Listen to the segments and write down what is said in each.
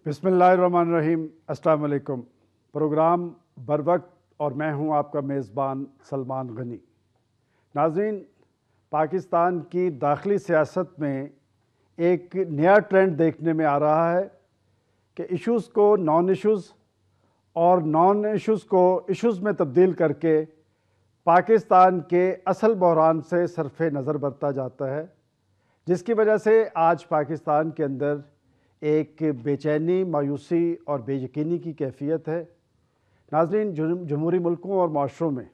बिस्मिल्लाहिर्रहमानिर्रहीम। अस्सलाम वालेकुम। प्रोग्राम बर वक्त और मैं हूं आपका मेज़बान सलमान गनी। नाज़रीन, पाकिस्तान की दाखिली सियासत में एक नया ट्रेंड देखने में आ रहा है कि इश्यूज़ को नॉन इश्यूज़ और नॉन इश्यूज़ को इश्यूज़ में तब्दील करके पाकिस्तान के असल बहरान से सरफ़े नज़र बरता जाता है, जिसकी वजह से आज पाकिस्तान के अंदर एक बेचैनी, मायूसी और बेयकीनी की कैफियत है। नाज़रीन, जमहूरी मुल्कों और माशरों में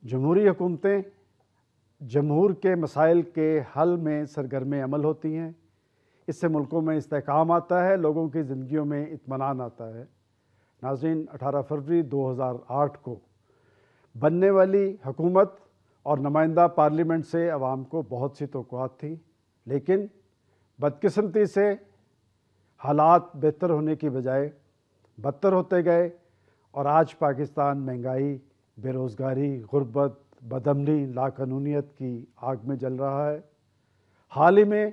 जमहूरी हुकूमतें जमहूर के मसाइल के हल में सरगर्म अमल होती हैं। इससे मुल्कों में इस्तेहकाम आता है, लोगों की ज़िंदगियों में इत्मीनान आता है। नाज़रीन, 18 फरवरी 2008 को बनने वाली हुकूमत और नुमाइंदा पार्लियामेंट से अवाम को बहुत सी तौक़ुआत थी, लेकिन बदकिस्मती से हालात बेहतर होने की बजाय बदतर होते गए और आज पाकिस्तान महंगाई, बेरोज़गारी, गुर्बत, बदअमनी, लाकानूनियत की आग में जल रहा है। हाल ही में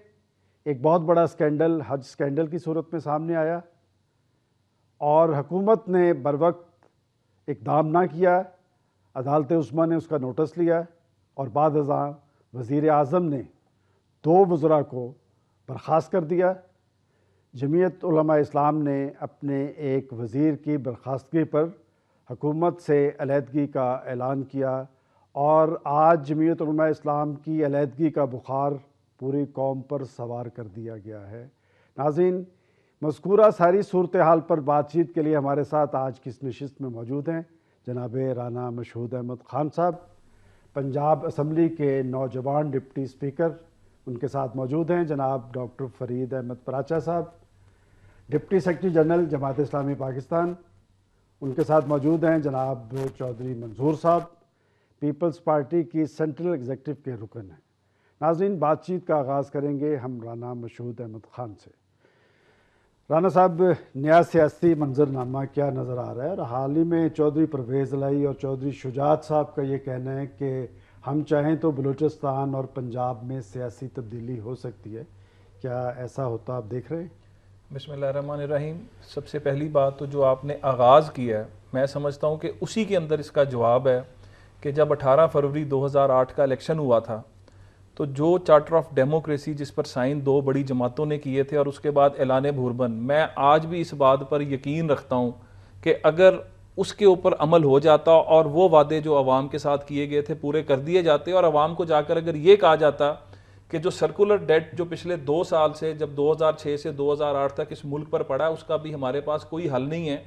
एक बहुत बड़ा स्कैंडल हज स्कैंडल की सूरत में सामने आया और हुकूमत ने बर वक्त इक़दाम ना किया। अदालत उस्मा ने उसका नोटिस लिया और बाद अज़ां वज़ीर आज़म ने 2 वज़रा को बर्खास्त कर दिया। जमीयत उलमा इस्लाम ने अपने एक वज़ीर की बर्खास्तगी पर हुकूमत से अलहदगी का ऐलान किया और आज जमीयत उलमा इस्लाम की अलहदगी का बुखार पूरी कौम पर सवार कर दिया गया है। नाज़रीन, मज़कूरा सारी सूरत हाल पर बातचीत के लिए हमारे साथ आज की इस नशिस्त में मौजूद हैं जनाब राना मशहूद अहमद ख़ान साहब, पंजाब असम्बली के नौजवान डिप्टी स्पीकर। उनके साथ मौजूद हैं जनाब डॉक्टर फ़रीद अहमद पराचा साहब, deputy secretary general Jamaat Islami Pakistan. उनके साथ मौजूद हैं जनाब चौधरी मंजूर साहब, पीपल्स पार्टी की सेंट्रल एग्जीक्यूटिव के रुकन हैं। नाज़रीन, बातचीत का आगाज़ करेंगे हम राना मशहूद अहमद ख़ान से। राना साहब, नया सियासी मंजरनामा क्या नज़र आ रहा है? और हाल ही में चौधरी परवेज़ इलाही और चौधरी शुजात साहब का ये कहना है कि हम चाहें तो बलूचिस्तान और पंजाब में सियासी तब्दीली हो सकती है। क्या ऐसा होता आप देख रहे हैं? बिस्मिल्लाहिर्रहमानिर्रहीम। सबसे पहली बात तो जो आपने आगाज़ किया है, मैं समझता हूँ कि उसी के अंदर इसका जवाब है कि जब 18 फरवरी 2008 का इलेक्शन हुआ था तो जो चार्टर ऑफ डेमोक्रेसी जिस पर साइन 2 बड़ी जमातों ने किए थे और उसके बाद ऐलान भूरबन, मैं आज भी इस बात पर यकीन रखता हूँ कि अगर उसके ऊपर अमल हो जाता और वो वादे जो अवाम के साथ किए गए थे पूरे कर दिए जाते और अवाम को जाकर अगर ये कहा जाता कि जो सर्कुलर डेट जो पिछले 2 साल से जब 2006 से 2008 तक इस मुल्क पर पड़ा उसका भी हमारे पास कोई हल नहीं है,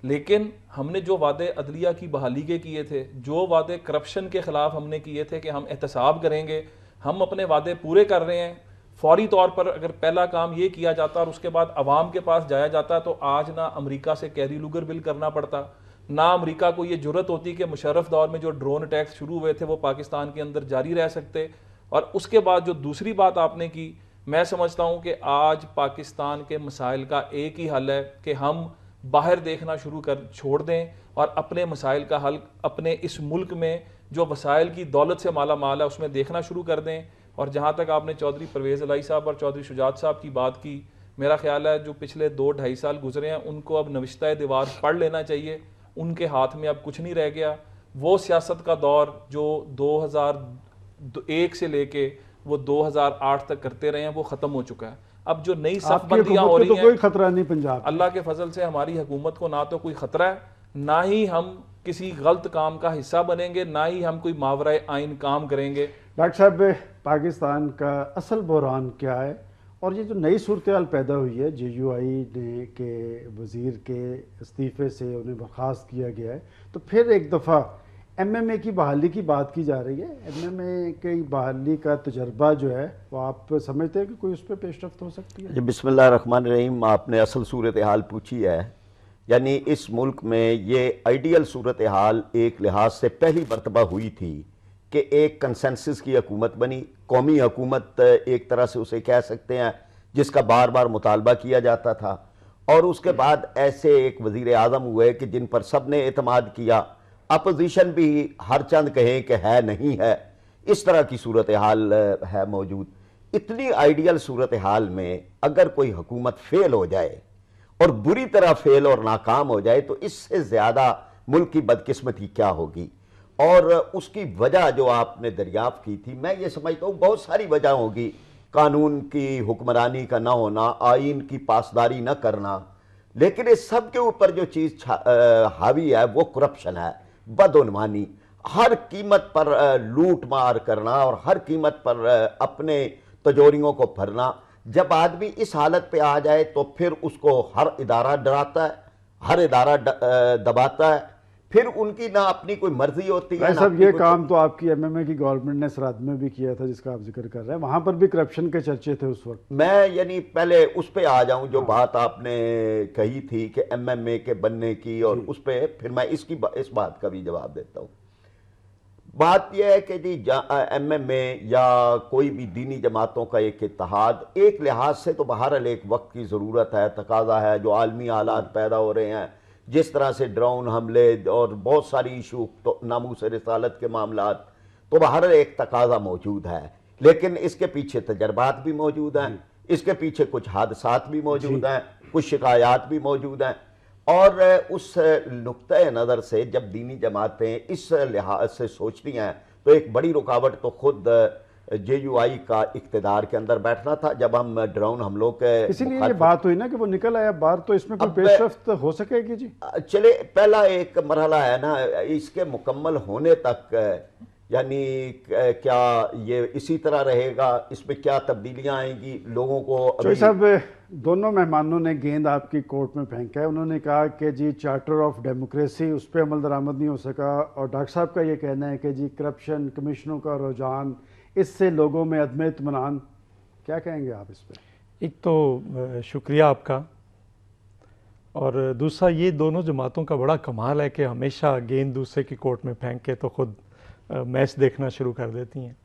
लेकिन हमने जो वादे अदलिया की बहाली के किए थे, जो वादे करप्शन के ख़िलाफ़ हमने किए थे कि हम एहतसाब करेंगे, हम अपने वादे पूरे कर रहे हैं। फौरी तौर पर अगर पहला काम ये किया जाता और उसके बाद अवाम के पास जाया जाता तो आज ना अमेरिका से कैरी लूगर बिल करना पड़ता, ना अमेरिका को ये जुर्रत होती कि मुशर्रफ दौर में जो ड्रोन अटैक्स शुरू हुए थे वो पाकिस्तान के अंदर जारी रह सकते। और उसके बाद जो दूसरी बात आपने की, मैं समझता हूँ कि आज पाकिस्तान के मसाइल का एक ही हल है कि हम बाहर देखना शुरू कर छोड़ दें और अपने मसाइल का हल अपने इस मुल्क में जो वसाइल की दौलत से माला माल है उसमें देखना शुरू कर दें। और जहाँ तक आपने चौधरी परवेज़ इलाही साहब और चौधरी शुजात साहब की बात की, मेरा ख्याल है जो पिछले 2-2.5 साल गुजरे हैं उनको अब नविश्ता दीवार पढ़ लेना चाहिए। उनके हाथ में अब कुछ नहीं रह गया। वो सियासत का दौर जो 2001 से लेके वो 2008 तक करते रहे हैं वो ख़त्म हो चुका है। अब जो नई सफ़बंदियाँ हो रही हैं, कोई खतरा नहीं पंजाब, अल्लाह के फजल से हमारी हुकूमत को ना तो कोई ख़तरा है, ना ही हम किसी गलत काम का हिस्सा बनेंगे, ना ही हम कोई मावरा आइन काम करेंगे। डॉक्टर साहब, पाकिस्तान का असल बहरान क्या है और ये जो नई सूरत हाल पैदा हुई है, JUI ने के वज़ीर के इस्तीफ़े से उन्हें बर्खास्त किया गया है, तो फिर एक दफ़ा MMA की बहाली की बात की जा रही है। MMA की बहाली का तजर्बा जो है वो आप समझते हैं कि कोई उस पर पेशरफ्त हो सकती है? जी, बिस्मिल्लाहिर्रहमानिर्रहीम। आपने असल सूरत हाल पूछी है, यानी इस मुल्क में ये आइडियल सूरत हाल एक लिहाज से पहली मरतबा हुई थी कि एक कंसेंसस की हुकूमत बनी, कौमी हुकूमत एक तरह से उसे कह सकते हैं, जिसका बार बार मुतालबा किया जाता था। और उसके बाद ऐसे एक वज़ीर आज़म हुए कि जिन पर सब ने एतमाद किया, अपोजिशन भी हर चंद कहें कि है नहीं है, इस तरह की सूरत हाल है मौजूद। इतनी आइडियल सूरत हाल में अगर कोई हुकूमत फेल हो जाए और बुरी तरह फेल और नाकाम हो जाए तो इससे ज्यादा मुल्क की बदकिस्मती क्या होगी। और उसकी वजह जो आपने दरियाफ्त की थी, मैं ये समझता हूँ बहुत सारी वजह होगी। कानून की हुक्मरानी का ना होना, आइन की पासदारी न करना, लेकिन इस सब के ऊपर जो चीज हावी है वो करप्शन है, बदउनवानी, हर कीमत पर लूट मार करना और हर कीमत पर अपने तजोरियों को भरना। जब आदमी इस हालत पे आ जाए तो फिर उसको हर इदारा डराता है, हर इदारा दबाता है, फिर उनकी ना अपनी कोई मर्जी होती है। सब ये काम तो आपकी एमएमए की गवर्नमेंट ने सरहद में भी किया था जिसका आप जिक्र कर रहे हैं, वहां पर भी करप्शन के चर्चे थे उस वक्त। मैं यानी पहले उस पे आ जाऊं जो बात आपने कही थी कि एमएमए के बनने की, और उस पे फिर मैं इस बात का भी जवाब देता हूं। बात यह है कि जी एमएमए या कोई भी दीनी जमातों का एक इत्तेहाद एक लिहाज से तो बहरहाल एक वक्त की ज़रूरत है, तकाजा है, जो आलमी हालात पैदा हो रहे हैं, जिस तरह से ड्रोन हमले और बहुत सारी इशू, तो नामूस रिसालत के मामलात, तो बहरहाल एक तकाजा मौजूद है। लेकिन इसके पीछे तजर्बात भी मौजूद हैं, इसके पीछे कुछ हादसात भी मौजूद हैं, कुछ शिकायत भी मौजूद हैं। और उस नुक्ते नज़र से जब दीनी जमातें इस लिहाज से सोचती हैं तो एक बड़ी रुकावट तो खुद JUI का इख्तिदार के अंदर बैठना था जब हम ड्रोन हमलों के, इसीलिए ये बात हुई ना कि वो निकल आया बाहर, तो इसमें कोई पेशरफ्त हो सकेगी जी? चले, पहला एक मरहला है ना, इसके मुकम्मल होने तक यानी क्या ये इसी तरह रहेगा, इसमें क्या तब्दीलियां आएंगी लोगों को? चौधरी साहब, दोनों मेहमानों ने गेंद आपकी कोर्ट में फेंका है। उन्होंने कहा कि जी चार्टर ऑफ डेमोक्रेसी, उस पर अमल दरामद नहीं हो सका, और डॉक्टर साहब का ये कहना है कि जी करप्शन, कमीशनों का रुझान, इससे लोगों में अदम इत्मीनान। क्या कहेंगे आप इस पर? एक तो शुक्रिया आपका, और दूसरा ये दोनों जमातों का बड़ा कमाल है कि हमेशा गेंद दूसरे की कोर्ट में फेंक के तो खुद मैच देखना शुरू कर देती हैं।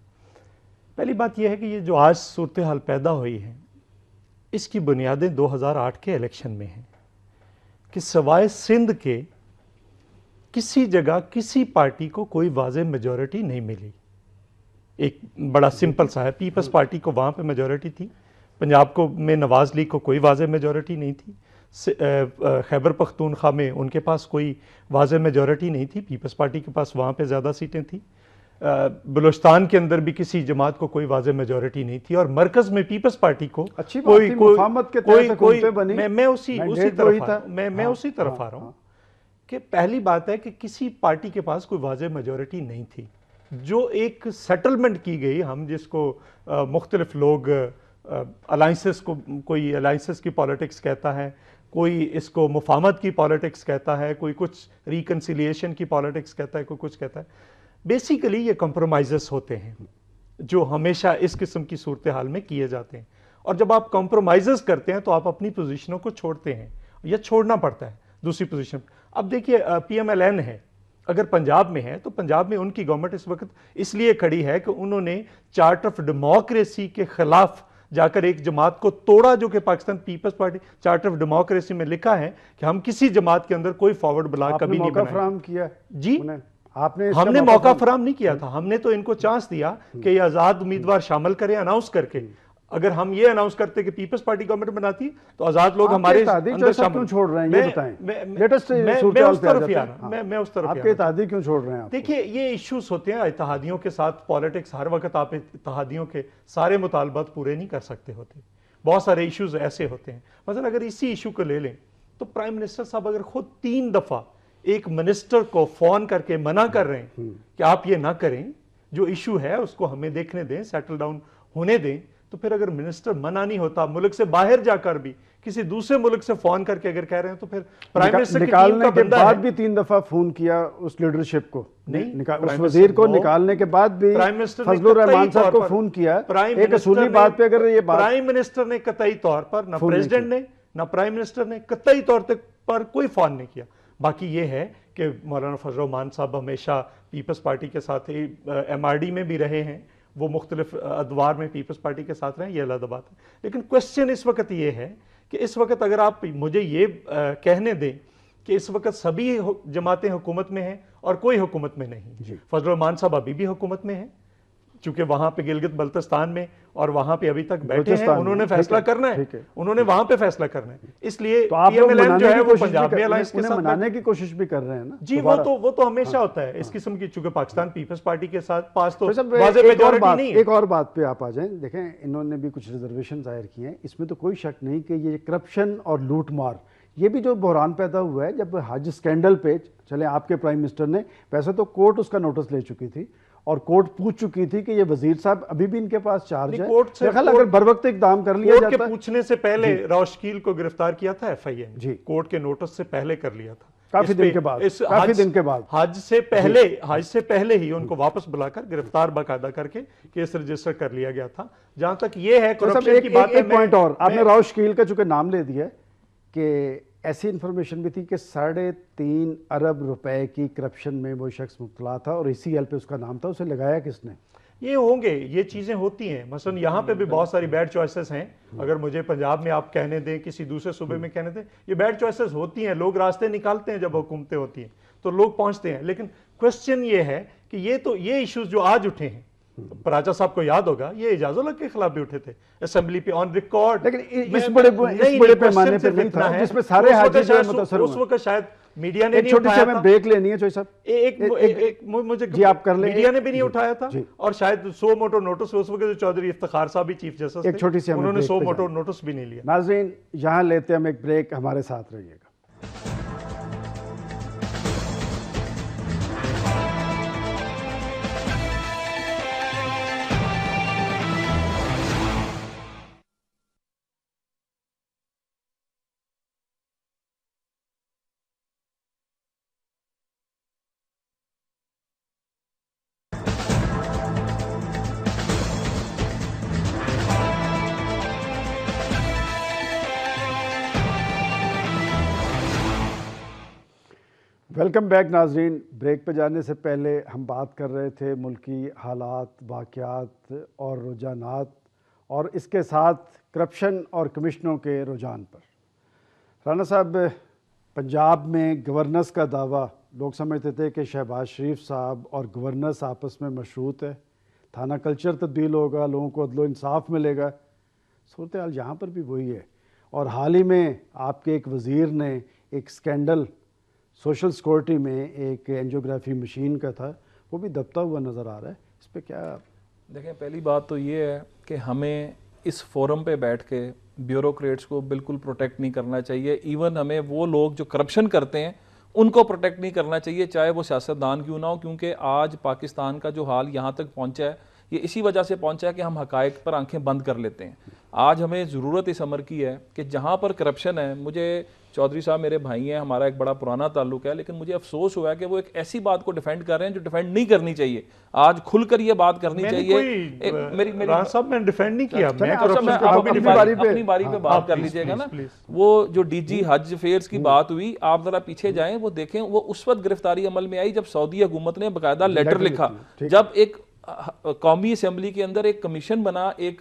पहली बात यह है कि ये जो आज सूरत हाल पैदा हुई है इसकी बुनियादें 2008 के इलेक्शन में हैं कि सवाए सिंध के किसी जगह किसी पार्टी को कोई वाज़ेह मेजॉरिटी नहीं मिली। एक बड़ा सिंपल सा है, पीपल्स पार्टी को वहाँ पे मेजॉरिटी थी, पंजाब को में नवाज लीग को कोई वाज़ेह मेजॉरिटी नहीं थी, खैबर पख्तूनख्वा में उनके पास कोई वाज़ेह मेजॉरिटी नहीं थी, पीपल्स पार्टी के पास वहाँ पे ज़्यादा सीटें थी, बलूचिस्तान के अंदर भी किसी जमात को कोई वाज़ेह मेजॉरिटी नहीं थी, और मरकज़ में पीपल्स पार्टी को मैं उसी तरफ आ रहा हूँ कि पहली बात है कि किसी पार्टी के पास कोई वाज़ेह मेजॉरिटी नहीं थी। जो एक सेटलमेंट की गई, हम जिसको मुख्तलिफ लोग अलाइंसेस को, कोई अलाइंसेस की पॉलिटिक्स कहता है, कोई इसको मुफाहमत की पॉलिटिक्स कहता है, कोई कुछ रिकन्सिलिएशन की पॉलिटिक्स कहता है, कोई कुछ कहता है। बेसिकली ये कॉम्प्रोमाइज़ेस होते हैं जो हमेशा इस किस्म की सूरत हाल में किए जाते हैं, और जब आप कॉम्प्रोमाइज़ेस करते हैं तो आप अपनी पोजीशनों को छोड़ते हैं या छोड़ना पड़ता है दूसरी पोजीशन। अब देखिए PMLN है, अगर पंजाब में है तो पंजाब में उनकी गवर्नमेंट इस वक्त इसलिए खड़ी है कि उन्होंने चार्टर ऑफ डेमोक्रेसी के खिलाफ जाकर एक जमात को तोड़ा, जो कि Pakistan Peoples Party Charter of Democracy में लिखा है कि हम किसी जमात के अंदर कोई फॉरवर्ड ब्लॉक कभी नहीं बनाया। किया जी, हमने मौका फराम नहीं किया था, हमने तो इनको चांस दिया कि ये आज़ाद उम्मीदवार शामिल करें अनाउंस करके। अगर हम ये अनाउंस करते कि पीपल्स पार्टी गवर्नमेंट बनाती तो आज़ाद लोग हमारे अंदर शामिल छोड़ रहे हैं, ये बताएं। मैं उस तरफ ही आ रहा हूं, मैं उस तरफ आपके इत्तेहादी क्यों छोड़ रहे हैं? देखिए ये इश्यूज होते हैं इत्तेहादियों के साथ, पॉलिटिक्स हर वक्त आप इत्तेहादियों के सारे मुतालबात पूरे नहीं कर सकते होते, बहुत सारे इश्यूज ऐसे होते हैं। मतलब अगर इसी इशू को ले लें तो प्राइम मिनिस्टर साहब अगर खुद 3 दफा एक मिनिस्टर को फोन करके मना कर रहे हैं कि आप ये ना करें, जो इशू है उसको हमें देखने दें, सेटल डाउन होने दें, तो फिर अगर मिनिस्टर मना नहीं होता, मुल्क से बाहर जाकर भी किसी दूसरे मुल्क से फोन करके अगर कह रहे हैं, तो फिर प्राइम मिनिस्टर निकालने के बाद भी 3 दफा फोन किया उस लीडरशिप को, उस वजीर को निकालने के बाद भी फजलुर रहमान साहब को फोन किया। एक असूली बात पे अगर ये बात, प्राइम मिनिस्टर ने कतई तौर पर, ना प्रेसिडेंट ने ना प्राइम मिनिस्टर ने कतई तौर पर कोई फोन नहीं किया। बाकी ये है कि मौलाना फजल रहमान साहब हमेशा पीपल्स पार्टी के साथ ही MRD में भी रहे हैं, वो मुख्तलिफ अदवार में पीपल्स पार्टी के साथ रहे, ये अलग बात है। लेकिन क्वेश्चन इस वक्त ये है कि इस वक्त अगर आप मुझे ये कहने दें कि इस वक्त सभी जमातें हुकूमत में हैं और कोई हुकूमत में नहीं, फजल रहमान साहब अभी भी हुकूमत में हैं, चूंकि वहां पे गिलगित बल्तिस्तान में और वहां पे अभी तक बैठे हैं, उन्होंने फैसला करना है, उन्होंने वहां पे फैसला करना है। इसलिए तो आप PMLN जो है वो पंजाब में अलायंस के साथ मनाने की कोशिश भी कर रहे हैं ना जी। वो तो हमेशा होता है इस किस्म की, चूंकि पाकिस्तान पीपल्स पार्टी के साथ पास तो वाज़ेह मेजॉरिटी नहीं है। एक और बात पे आप आ जाएं, देखें इन्होंने भी कुछ रिजर्वेशन जाहिर किए हैं, इसमें तो कोई शक नहीं कि ये करप्शन और लूटमार, ये भी जो बहरान पैदा हुआ है जब हज स्कैंडल पे चले आपके प्राइम मिनिस्टर ने, वैसे तो कोर्ट उसका नोटिस ले चुकी थी और कोर्ट पूछ चुकी थी कि ये वजीर साहब अभी भी इनके पास चार्ज है, कोर्ट से अगर बर वक्त इकदाम कर लिया जाता, पूछने से पहले राशिद को गिरफ्तार किया था FIA जी, कोर्ट के नोटिस से पहले कर लिया था, काफी दिन के बाद, हज से पहले ही उनको वापस बुलाकर गिरफ्तार बाकायदा करके केस रजिस्टर कर लिया गया था। जहां तक ये है करप्शन की बात है, एक पॉइंट और आपने राव शकील का चूंकि नाम ले दिया कि ऐसी इंफॉर्मेशन भी थी कि 3.5 अरब रुपए की करप्शन में वो शख्स मुब्तला था और ECL पे उसका नाम था, उसे लगाया किसने? ये होंगे, ये चीजें होती हैं। मसलन यहाँ पे भी बहुत सारी बैड चॉइसेस हैं, अगर मुझे पंजाब में आप कहने दें, किसी दूसरे सूबे में कहने दें, ये बैड चॉइसेस होती हैं। लोग रास्ते निकालते हैं जब हुकूमतें होती हैं तो लोग पहुंचते हैं, लेकिन क्वेश्चन ये है कि ये इश्यूज जो आज उठे हैं, पराचा साहब को याद होगा ये इजाजुल हक के खिलाफ भी उठे थे असेंबली पे ऑन रिकॉर्ड, लेकिन इस बड़े पैमाने पे नहीं था जिसमें सारे हाजी जो मुतासर हुए। उस वक्त शायद मीडिया ने एक छोटी सी हमें ब्रेक लेनी है साहब, मुझे जी आप कर लें, मीडिया ने भी नहीं उठाया था और शायद 100 मोटो नोटिस, उस वक्त चौधरी इफ्तिखार साहब भी चीफ जस्टिस, एक छोटी सी उन्होंने 100 मोटो नोटिस भी नहीं लिया। नाज़रीन यहाँ लेते हम एक ब्रेक, हमारे साथ रहिएगा। वेलकम बैक नाजरीन। ब्रेक पे जाने से पहले हम बात कर रहे थे मुल्की हालात, वाक़यात और रुझानात और इसके साथ करप्शन और कमिश्नों के रुझान पर। राना साहब, पंजाब में गवर्नेंस का दावा, लोग समझते थे कि शहबाज शरीफ साहब और गवर्नेंस आपस में मशरूत है, थाना कल्चर तब्दील होगा, लोगों को अदलो इंसाफ मिलेगा। सूरत हाल यहाँ पर भी वही है और हाल ही में आपके एक वज़ीर ने एक स्कैंडल सोशल सिक्योरिटी में एक एंजियोग्राफी मशीन का था, वो भी दबता हुआ नज़र आ रहा है, इस पे क्या? देखें, पहली बात तो ये है कि हमें इस फोरम पे बैठ के ब्यूरोक्रेट्स को बिल्कुल प्रोटेक्ट नहीं करना चाहिए। इवन हमें वो लोग जो करप्शन करते हैं उनको प्रोटेक्ट नहीं करना चाहिए, चाहे वो सियासतदान क्यों ना हो, क्योंकि आज पाकिस्तान का जो हाल यहाँ तक पहुँचा है ये इसी वजह से पहुँचा है कि हम हकायक पर आंखें बंद कर लेते हैं। आज हमें ज़रूरत इस अमर की है कि जहाँ पर करप्शन है, मुझे चौधरी साहब मेरे भाई हैं, हमारा एक बड़ा पुराना ताल्लुक है, लेकिन मुझे अफसोस हुआ है कि वो एक ऐसी बात को डिफेंड कर रहे हैं जो डिफेंड नहीं करनी चाहिए। आज खुलकर ये बात करनी चाहिए। मेरी साहब मैंने डिफेंड नहीं किया, अपनी बारी पे बात कर लीजिएगा ना। वो जो DG हज फेयर्स की बात हुई, आप जरा पीछे जाएं, वो देखें, वो उस वक्त गिरफ्तारी अमल में आई जब सऊदी हुकूमत ने बाकायदा लेटर लिखा, जब एक कौमी असेंबली के अंदर एक कमीशन बना, एक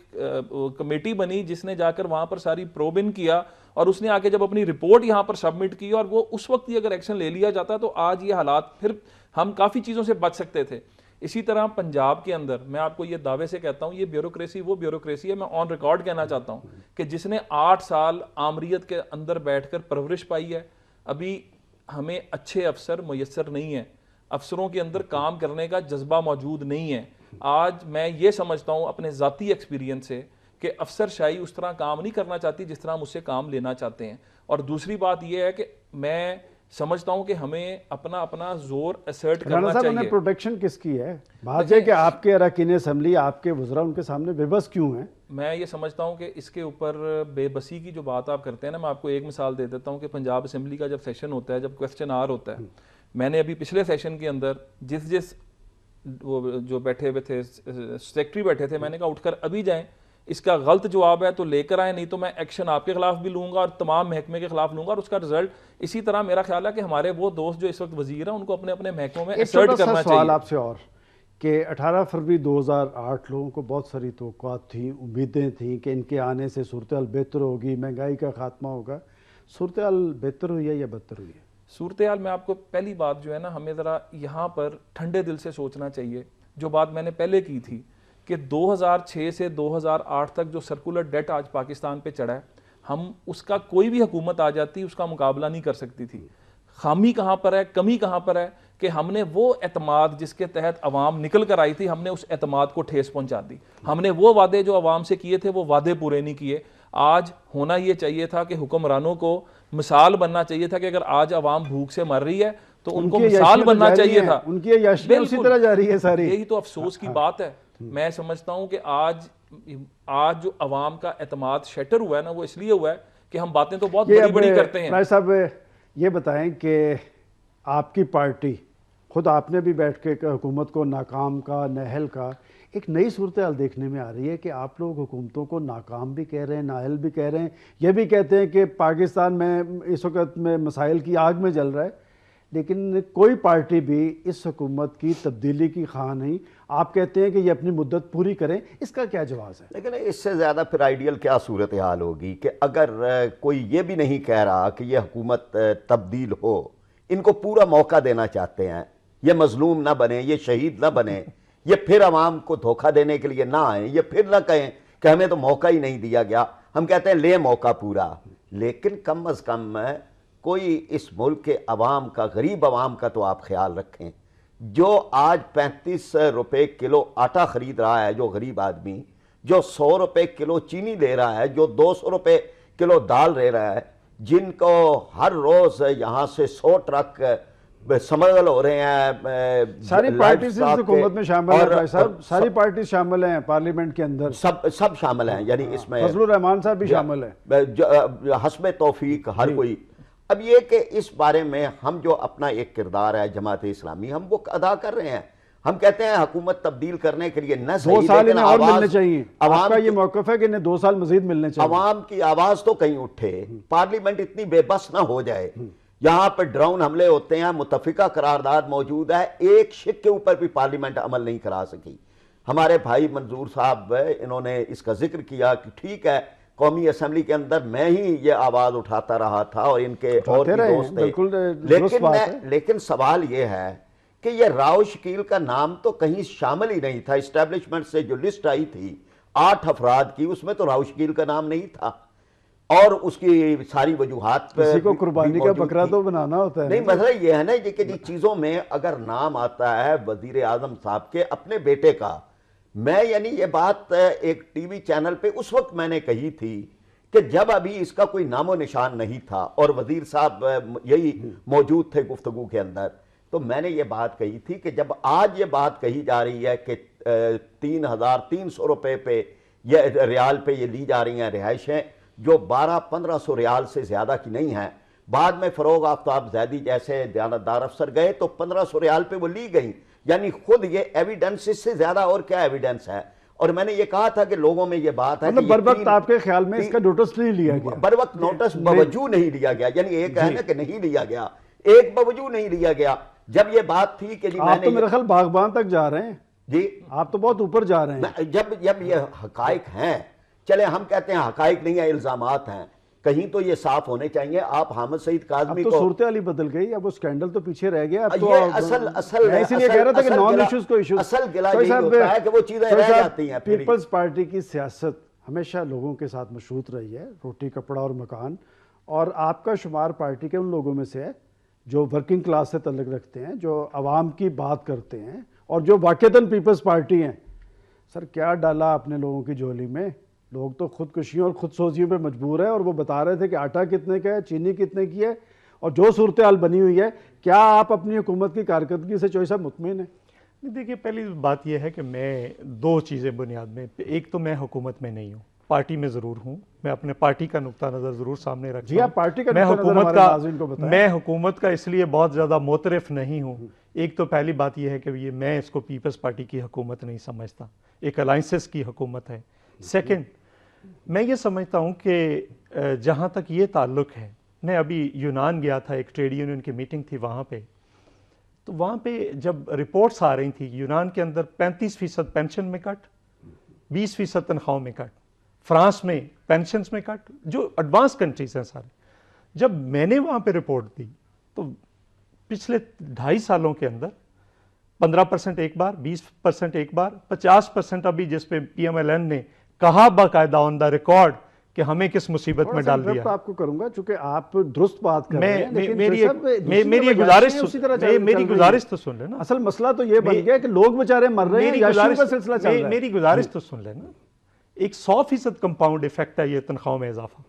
कमेटी बनी जिसने जाकर वहां पर सारी प्रोब इन किया और उसने आके जब अपनी रिपोर्ट यहाँ पर सबमिट की और वो उस वक्त ही अगर एक्शन ले लिया जाता तो आज ये हालात, फिर हम काफ़ी चीज़ों से बच सकते थे। इसी तरह पंजाब के अंदर मैं आपको ये दावे से कहता हूँ, ये ब्यूरोक्रेसी वो ब्यूरोक्रेसी है, मैं ऑन रिकॉर्ड कहना चाहता हूँ कि जिसने 8 साल आमरीत के अंदर बैठकर परवरिश पाई है। अभी हमें अच्छे अफसर मुयस्सर नहीं है, अफसरों के अंदर काम करने का जज्बा मौजूद नहीं है। आज मैं ये समझता हूँ अपने ज़ाती एक्सपीरियंस से कि अफसरशाही उस तरह काम नहीं करना चाहती जिस तरह हम उससे काम लेना चाहते हैं। और दूसरी बात यह है कि मैं समझता हूं कि हमें अपना अपना जोर असर्ट करना चाहिए। प्रोटेक्शन किसकी है? बात है कि आपके अरकान असेंबली, आपके वज़रा उनके सामने बेबस क्यों हैं? मैं ये समझता हूं कि इसके ऊपर बेबसी की जो बात आप करते हैं ना, मैं आपको एक मिसाल दे देता हूं कि पंजाब असेंबली का जब सेशन होता है, जब क्वेश्चन आवर होता है, मैंने अभी पिछले सेशन के अंदर जिस वो जो बैठे हुए थे सेक्रेटरी बैठे थे, मैंने कहा उठकर अभी जाएं, इसका गलत जवाब है तो लेकर आए, नहीं तो मैं एक्शन आपके खिलाफ भी लूंगा और तमाम महकमे के खिलाफ लूंगा और उसका रिजल्ट। इसी तरह मेरा ख्याल है कि हमारे वो दोस्त जो इस वक्त वजीर हैं उनको अपने अपने महकमों में असर्ट करना चाहिए। सवाल आपसे और कि 18 फरवरी 2008 लोगों को बहुत सारी तवक्कुआत थी, उम्मीदें थी कि इनके आने से सूरत हाल बेहतर होगी, महंगाई का खात्मा होगा। सूरत हाल बेहतर हुई है या बदतर हुई है? सूरत हाल में आपको पहली बात जो है ना, हमें ज़रा यहाँ पर ठंडे दिल से सोचना चाहिए। जो बात मैंने पहले की थी कि 2006 से 2008 तक जो सर्कुलर डेट आज पाकिस्तान पे चढ़ा है, हम उसका कोई भी हुकूमत आ जाती उसका मुकाबला नहीं कर सकती थी। खामी कहाँ पर है, कमी कहाँ पर है कि हमने वो एतमाद जिसके तहत अवाम निकल कर आई थी, हमने उस एतमाद को ठेस पहुंचा दी। हमने वो वादे जो अवाम से किए थे वो वादे पूरे नहीं किए। आज होना ये चाहिए था कि हुक्मरानों को मिसाल बनना चाहिए था कि अगर आज अवाम भूख से मर रही है तो उनको मिसाल बनना चाहिए था। उनकी याशियां उसी तरह जा रही है सारी। यही तो अफसोस की बात है। मैं समझता हूं कि आज जो अवाम का एतमाद शटर हुआ है ना, वो इसलिए हुआ है कि हम बातें तो बहुत बड़ी बड़ी करते हैं। भाई साहब ये बताएं कि आपकी पार्टी, खुद आपने भी बैठ के हुकूमत को नाकाम का, नाअहल का, एक नई सूरत हाल देखने में आ रही है कि आप लोग हुकूमतों को नाकाम भी कह रहे हैं, नाअहल भी कह रहे हैं, ये भी कहते हैं कि पाकिस्तान में इस वक्त में मसाइल की आग में जल रहा है, लेकिन कोई पार्टी भी इस हुकूमत की तब्दीली की ख़्वाह नहीं। आप कहते हैं कि ये अपनी मुद्दत पूरी करें, इसका क्या जवाब है? लेकिन इससे ज़्यादा फिर आइडियल क्या सूरत हाल होगी कि अगर कोई ये भी नहीं कह रहा कि ये हुकूमत तब्दील हो, इनको पूरा मौका देना चाहते हैं, ये मजलूम ना बने, ये शहीद ना बने, ये फिर अवाम को धोखा देने के लिए ना आए, ये फिर ना कहें कि हमें तो मौका ही नहीं दिया गया। हम कहते हैं ले मौका पूरा, लेकिन कम अज़ कम कोई इस मुल्क के अवाम का, गरीब अवाम का तो आप ख्याल रखें। जो आज 35 रुपए किलो आटा खरीद रहा है, जो गरीब आदमी, जो 100 रुपए किलो चीनी ले रहा है, जो 200 रुपए किलो दाल ले रहा है, जिनको हर रोज यहाँ से 100 ट्रक स्मगल हो रहे हैं। सारी पार्टी इस हुकूमत में शामिल है भाई साहब, सारी पार्टी शामिल हैं पार्लियामेंट के अंदर, सब शामिल हैं, यानी इसमें फजलुर रहमान साहब भी शामिल हैं, हस्बे तौफीक हर कोई। अब ये कि इस बारे में हम जो अपना एक किरदार है जमात इस्लामी, हम वो अदा कर रहे हैं। हम कहते हैं हुकूमत तब्दील करने के लिए न सही, 2 साल इन्हें और मिलने चाहिए। आपका ये मौक़िफ़ है कि इन्हें 2 साल मजीद मिलने चाहिए। अवाम की आवाज तो कहीं उठे, पार्लियामेंट इतनी बेबस ना हो जाए। यहाँ पर ड्रोन हमले होते हैं, मुतफिका करारदाद मौजूद है, एक शिक के ऊपर भी पार्लियामेंट अमल नहीं करा सकी। हमारे भाई मंजूर साहब इन्होंने इसका जिक्र किया कि ठीक है, कौमी असम्बली के अंदर मैं ही ये आवाज उठाता रहा था और इनके और भी दोस्त थे, लेकिन सवाल ये है कि ये राव शकील का नाम तो कहीं शामिल ही नहीं था। इस्टेब्लिशमेंट से जो लिस्ट आई थी 8 अफराद की, उसमें तो राव शकील का नाम नहीं था और उसकी सारी वजूहात किसी को कुर्बानी का बकरा तो बनाना होता है। नहीं, मसला ये है ना कि जिन चीजों में अगर नाम आता है वजीर आजम साहब के अपने बेटे का, मैं यानी ये बात एक टीवी चैनल पे उस वक्त मैंने कही थी कि जब अभी इसका कोई नामो निशान नहीं था और वजीर साहब यही मौजूद थे गुफ्तगू के अंदर, तो मैंने ये बात कही थी कि जब आज ये बात कही जा रही है कि 3,300 रुपए पे ये रियाल पे ये ली जा रही हैं रिहाइशें, जो 1200-1500 रियाल से ज्यादा की नहीं है। बाद में फरोग आफ्ताब जैदी जैसे दयानतदार अफसर गए तो 1500 रियाल पे वो ली गई। यानी खुद ये एविडेंस, इससे ज्यादा और क्या एविडेंस है। और मैंने ये कहा था कि लोगों में ये बात है, मतलब बर वक्त आपके ख्याल में इसका नोटिस नहीं लिया गया, बर वक्त नोटिस बावजूद नहीं लिया गया। यानी एक है ना कि नहीं लिया गया, एक बावजूद नहीं लिया गया। जब ये बात थी कि जी आप तो मेरे ख्याल बागबान तक जा रहे हैं जी, आप तो बहुत ऊपर जा रहे हैं। जब ये हकाइक हैं, चले हम कहते हैं हकाइक नहीं है, इल्जामात हैं, कहीं तो ये साफ होने चाहिए। आप हामिद सईद काज़मी तो सूरत हाल ही बदल गई, अब वो स्कैंडल तो पीछे रह गया। अब तो ये असल मैं इसीलिए कह रहा था कि नॉन इश्यूज को इश्यूज, असल गिला यही होता है कि वो चीजें रह जाती हैं। पीपल्स पार्टी की सियासत हमेशा लोगों के साथ मशरूत रही है, रोटी कपड़ा और मकान, और आपका शुमार पार्टी के उन लोगों में से है जो वर्किंग क्लास से तल्लुक़ रखते हैं, जो आवाम की बात करते हैं और जो वाक़ईतन पीपल्स पार्टी हैं। सर क्या डाला अपने लोगों की झोली में? लोग तो खुदकुशियों और खुदसोजियों पे मजबूर है, और वो बता रहे थे कि आटा कितने का है, चीनी कितने की है, और जो सूरत हाल बनी हुई है, क्या आप अपनी हुकूमत की कारकर्दगी से चॉइस साहब मुतमिन है? देखिए, पहली बात यह है कि मैं 2 चीज़ें बुनियाद में, एक तो मैं हुकूमत में नहीं हूँ, पार्टी में ज़रूर हूँ, मैं अपने पार्टी का नुक्ता नज़र ज़रूर सामने रखता हूँ। पार्टी का मैं हुकूमत का इसलिए बहुत ज़्यादा मोतरफ नहीं हूँ। एक तो पहली बात यह है कि ये मैं इसको पीपल्स पार्टी की हुकूमत नहीं समझता, एक अलाइंसेस की हुकूमत है। सेकेंड, मैं ये समझता हूँ कि जहाँ तक ये ताल्लुक़ है, मैं अभी यूनान गया था, एक ट्रेड यूनियन की मीटिंग थी वहाँ पे, तो वहाँ पे जब रिपोर्ट्स आ रही थी, यूनान के अंदर 35% पेंशन में कट, 20% तनख्वाहों में कट, फ्रांस में पेंशन्स में कट, जो एडवांस कंट्रीज हैं सारे। जब मैंने वहाँ पे रिपोर्ट दी तो पिछले 2.5 सालों के अंदर 15% एक बार, 20% एक बार, 50% अभी जिस पे PMLN ने कहा बाकायदा ऑन द रिकॉर्ड कि हमें किस मुसीबत में डाल दिया। आपको करूंगा चूंकि आप दुरुस्त बात कर रहे हैं, लेकिन मेरी गुजारिश तो सुन लेना। असल मसला तो ये बन गया कि लोग बेचारे मर रहे हैं, याशियों का सिलसिला चल रहा है। मेरी गुजारिश तो सुन लेना। एक 100% कंपाउंड इफेक्ट है ये तनख्वाहों में इजाफा।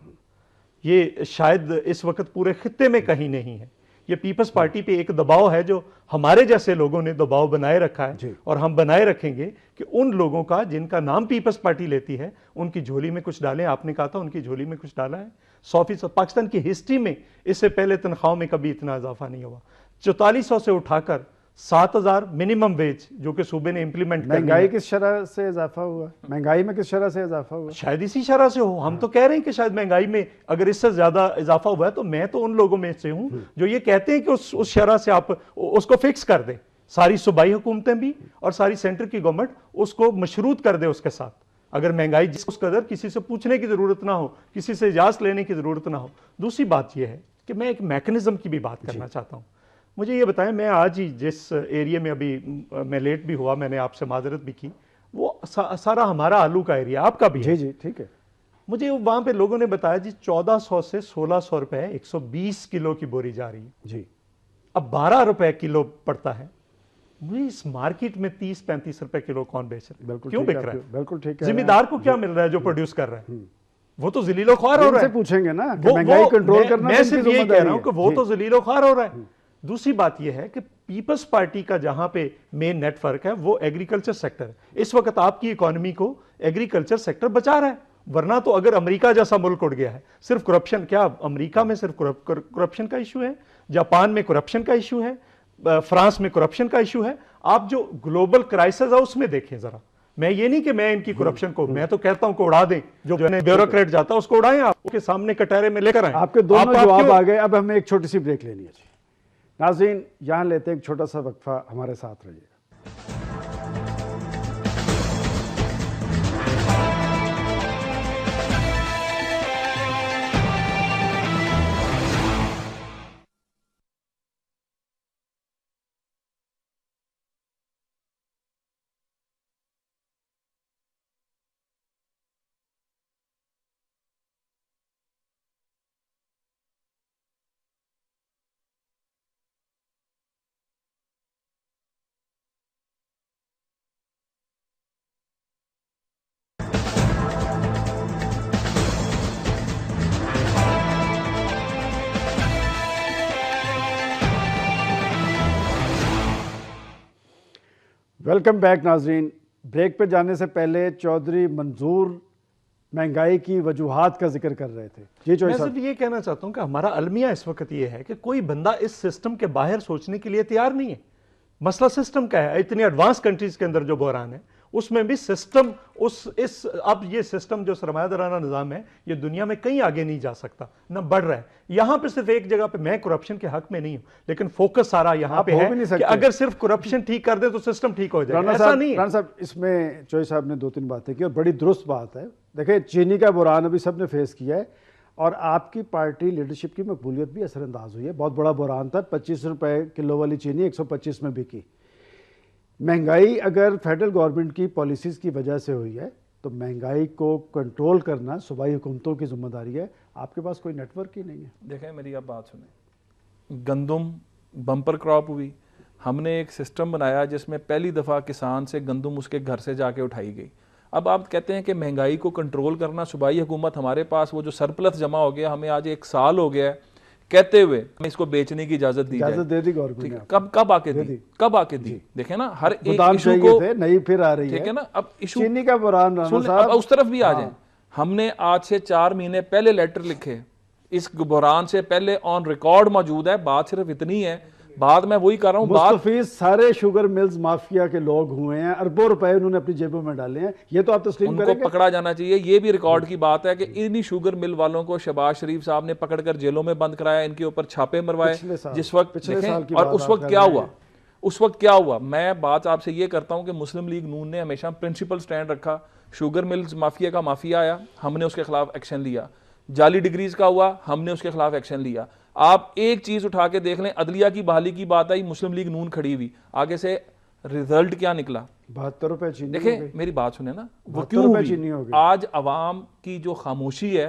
ये शायद इस वक्त पूरे खित्ते में कहीं नहीं है। ये पीपल्स पार्टी पे एक दबाव है जो हमारे जैसे लोगों ने दबाव बनाए रखा है, और हम बनाए रखेंगे कि उन लोगों का जिनका नाम पीपल्स पार्टी लेती है उनकी झोली में कुछ डालें। आपने कहा था उनकी झोली में कुछ डाला है। 100% पाकिस्तान की हिस्ट्री में इससे पहले तनख्वाहों में कभी इतना इजाफा नहीं हुआ। 4400 से उठाकर 7000 मिनिमम वेज जो कि सूबे ने इंप्लीमेंट कर। महंगाई किस शरह से इजाफा हुआ? महंगाई में किस शरह से इजाफा हुआ? शायद इसी शरह से हो। हम तो कह रहे हैं कि शायद महंगाई में अगर इससे ज्यादा इजाफा हुआ है तो मैं तो उन लोगों में से हूं जो ये कहते हैं कि उस शरह से आप उसको फिक्स कर दें। सारी सूबाई हुकूमतें भी और सारी सेंटर की गवर्नमेंट उसको मशरूत कर दे उसके साथ। अगर महंगाई उस कदर किसी से पूछने की जरूरत ना हो, किसी से इजाजत लेने की जरूरत ना हो। दूसरी बात यह है कि मैं एक मैकेनिज्म की भी बात करना चाहता हूं। मुझे ये बताएं, मैं आज ही जिस एरिया में अभी मैं लेट भी हुआ, मैंने आपसे माजरत भी की, वो सारा हमारा आलू का एरिया, आपका भी है। जी ठीक है। मुझे वहां पे लोगों ने बताया जी 1400 से 1600 रुपए 120 किलो की बोरी जा रही है जी। अब 12 रुपए किलो पड़ता है। मुझे इस मार्केट में 30-35 रुपए किलो कौन बेच रहा है? क्यों बिक रहा है? बिल्कुल ठीक है। जिम्मेदार को क्या मिल रहा है जो प्रोड्यूस कर रहा है? वो तो जलीलो ख्वार हो रहा है। पूछेंगे ना महंगाई कंट्रोल करना। मैं सिर्फ ये कह रहा हूं कि वो तो जलीलो ख्वार हो रहा है। दूसरी बात यह है कि पीपल्स पार्टी का जहां पे मेन नेटवर्क है वो एग्रीकल्चर सेक्टर है। इस वक्त आपकी इकोनॉमी को एग्रीकल्चर सेक्टर बचा रहा है, वरना तो अगर अमेरिका जैसा मुल्क उठ गया है, सिर्फ करप्शन, क्या अमेरिका में सिर्फ करप्शन का इशू है? जापान में करप्शन का इशू है? फ्रांस में करप्शन का इशू है? आप जो ग्लोबल क्राइसिस है उसमें देखें जरा। मैं ये नहीं कि मैं इनकी करप्शन को, मैं तो कहता हूं कि उड़ा दें, जो ब्यूरोक्रेट जाता है उसको उड़ाएं, आपके सामने कटहरे में लेकर आए। आपके दोनों जवाब आ गए। अब हमें एक छोटी सी ब्रेक लेनी है जी। नाज़रीन, यहाँ लेते हैं एक छोटा सा वक्फा, हमारे साथ रहिएगा। वेलकम बैक नाजरीन। ब्रेक पे जाने से पहले चौधरी मंजूर महंगाई की वजूहात का जिक्र कर रहे थे। जी मैं सिर्फ ये कहना चाहता हूं कि हमारा अलमिया इस वक्त ये है कि कोई बंदा इस सिस्टम के बाहर सोचने के लिए तैयार नहीं है। मसला सिस्टम का है। इतनी एडवांस कंट्रीज के अंदर जो बहरान है उसमें भी सिस्टम अब ये सिस्टम जो सरमायादाराना निज़ाम है ये दुनिया में कहीं आगे नहीं जा सकता, ना बढ़ रहा है। यहां पे सिर्फ एक जगह पे, मैं करप्शन के हक में नहीं हूं, लेकिन फोकस सारा यहां पे है कि अगर सिर्फ करप्शन ठीक कर दे तो सिस्टम ठीक हो जाएगा। ऐसा नहीं है। राणा साहब, इसमें चोई साहब ने 2-3 बातें की और बड़ी दुरुस्त बात है। देखिए, चीनी का बुरान अभी सबने फेस किया है और आपकी पार्टी लीडरशिप की मकबूलियत भी असरअंदाज हुई है। बहुत बड़ा बुरान था, 25 रुपए किलो वाली चीनी 125 में बिकी। महंगाई अगर फेडरल गवर्नमेंट की पॉलिसीज़ की वजह से हुई है तो महंगाई को कंट्रोल करना सूबाई हुकूमतों की जिम्मेदारी है। आपके पास कोई नेटवर्क ही नहीं है। देखें, मेरी आप बात सुने। गंदम बम्पर क्रॉप हुई, हमने एक सिस्टम बनाया जिसमें पहली दफ़ा किसान से गंदम उसके घर से जाके उठाई गई। अब आप कहते हैं कि महंगाई को कंट्रोल करना सूबाई हुकूमत, हमारे पास वो जो सरप्लस जमा हो गया, हमें आज 1 साल हो गया है कहते हुए हमें इसको बेचने की इजाजत दी जाए। दे दी गवर्नमेंट ने। कब आके दी? देखें ना, हर एक इशू को नई फिर आ रही है, ठीक है ना। अब इशू चीनी का बुरान, अब उस तरफ भी आ जाए। हमने आज से 4 महीने पहले लेटर लिखे, इस बुरान से पहले ऑन रिकॉर्ड मौजूद है। बात सिर्फ इतनी है, बात मैं वही कर रहा हूँ, मुस्तफीज सारे शुगर मिल्स माफिया के लोग हुए हैं, अरबों रुपए उन्होंने अपनी जेबों में डाले हैं। ये तो आप तस्लीम करेंगे। उनको पकड़ा जाना चाहिए। ये भी रिकॉर्ड की बात है कि इन्हीं शुगर मिल वालों को शहबाज शरीफ साहब ने पकड़कर जेलों में बंद कराया, इनके ऊपर छापे मरवाए। जिस वक्त पिछले साल की और उस वक्त क्या हुआ, उस वक्त क्या हुआ? मैं बात आपसे ये करता हूं कि मुस्लिम लीग नून ने हमेशा प्रिंसिपल स्टैंड रखा। शुगर मिल्स माफिया का माफिया आया, हमने उसके खिलाफ एक्शन लिया। जाली डिग्रीज का हुआ, हमने उसके खिलाफ एक्शन लिया। आप एक चीज उठा के देख लें, अदलिया की बहाली की बात आई, मुस्लिम लीग नून खड़ी हुई, आगे से रिजल्ट क्या निकला? 72 रुपए चीनी। देखें मेरी बात सुने ना, वो 72 क्यों रुपए हुई? चीनी हो गई। आज अवाम की जो खामोशी है,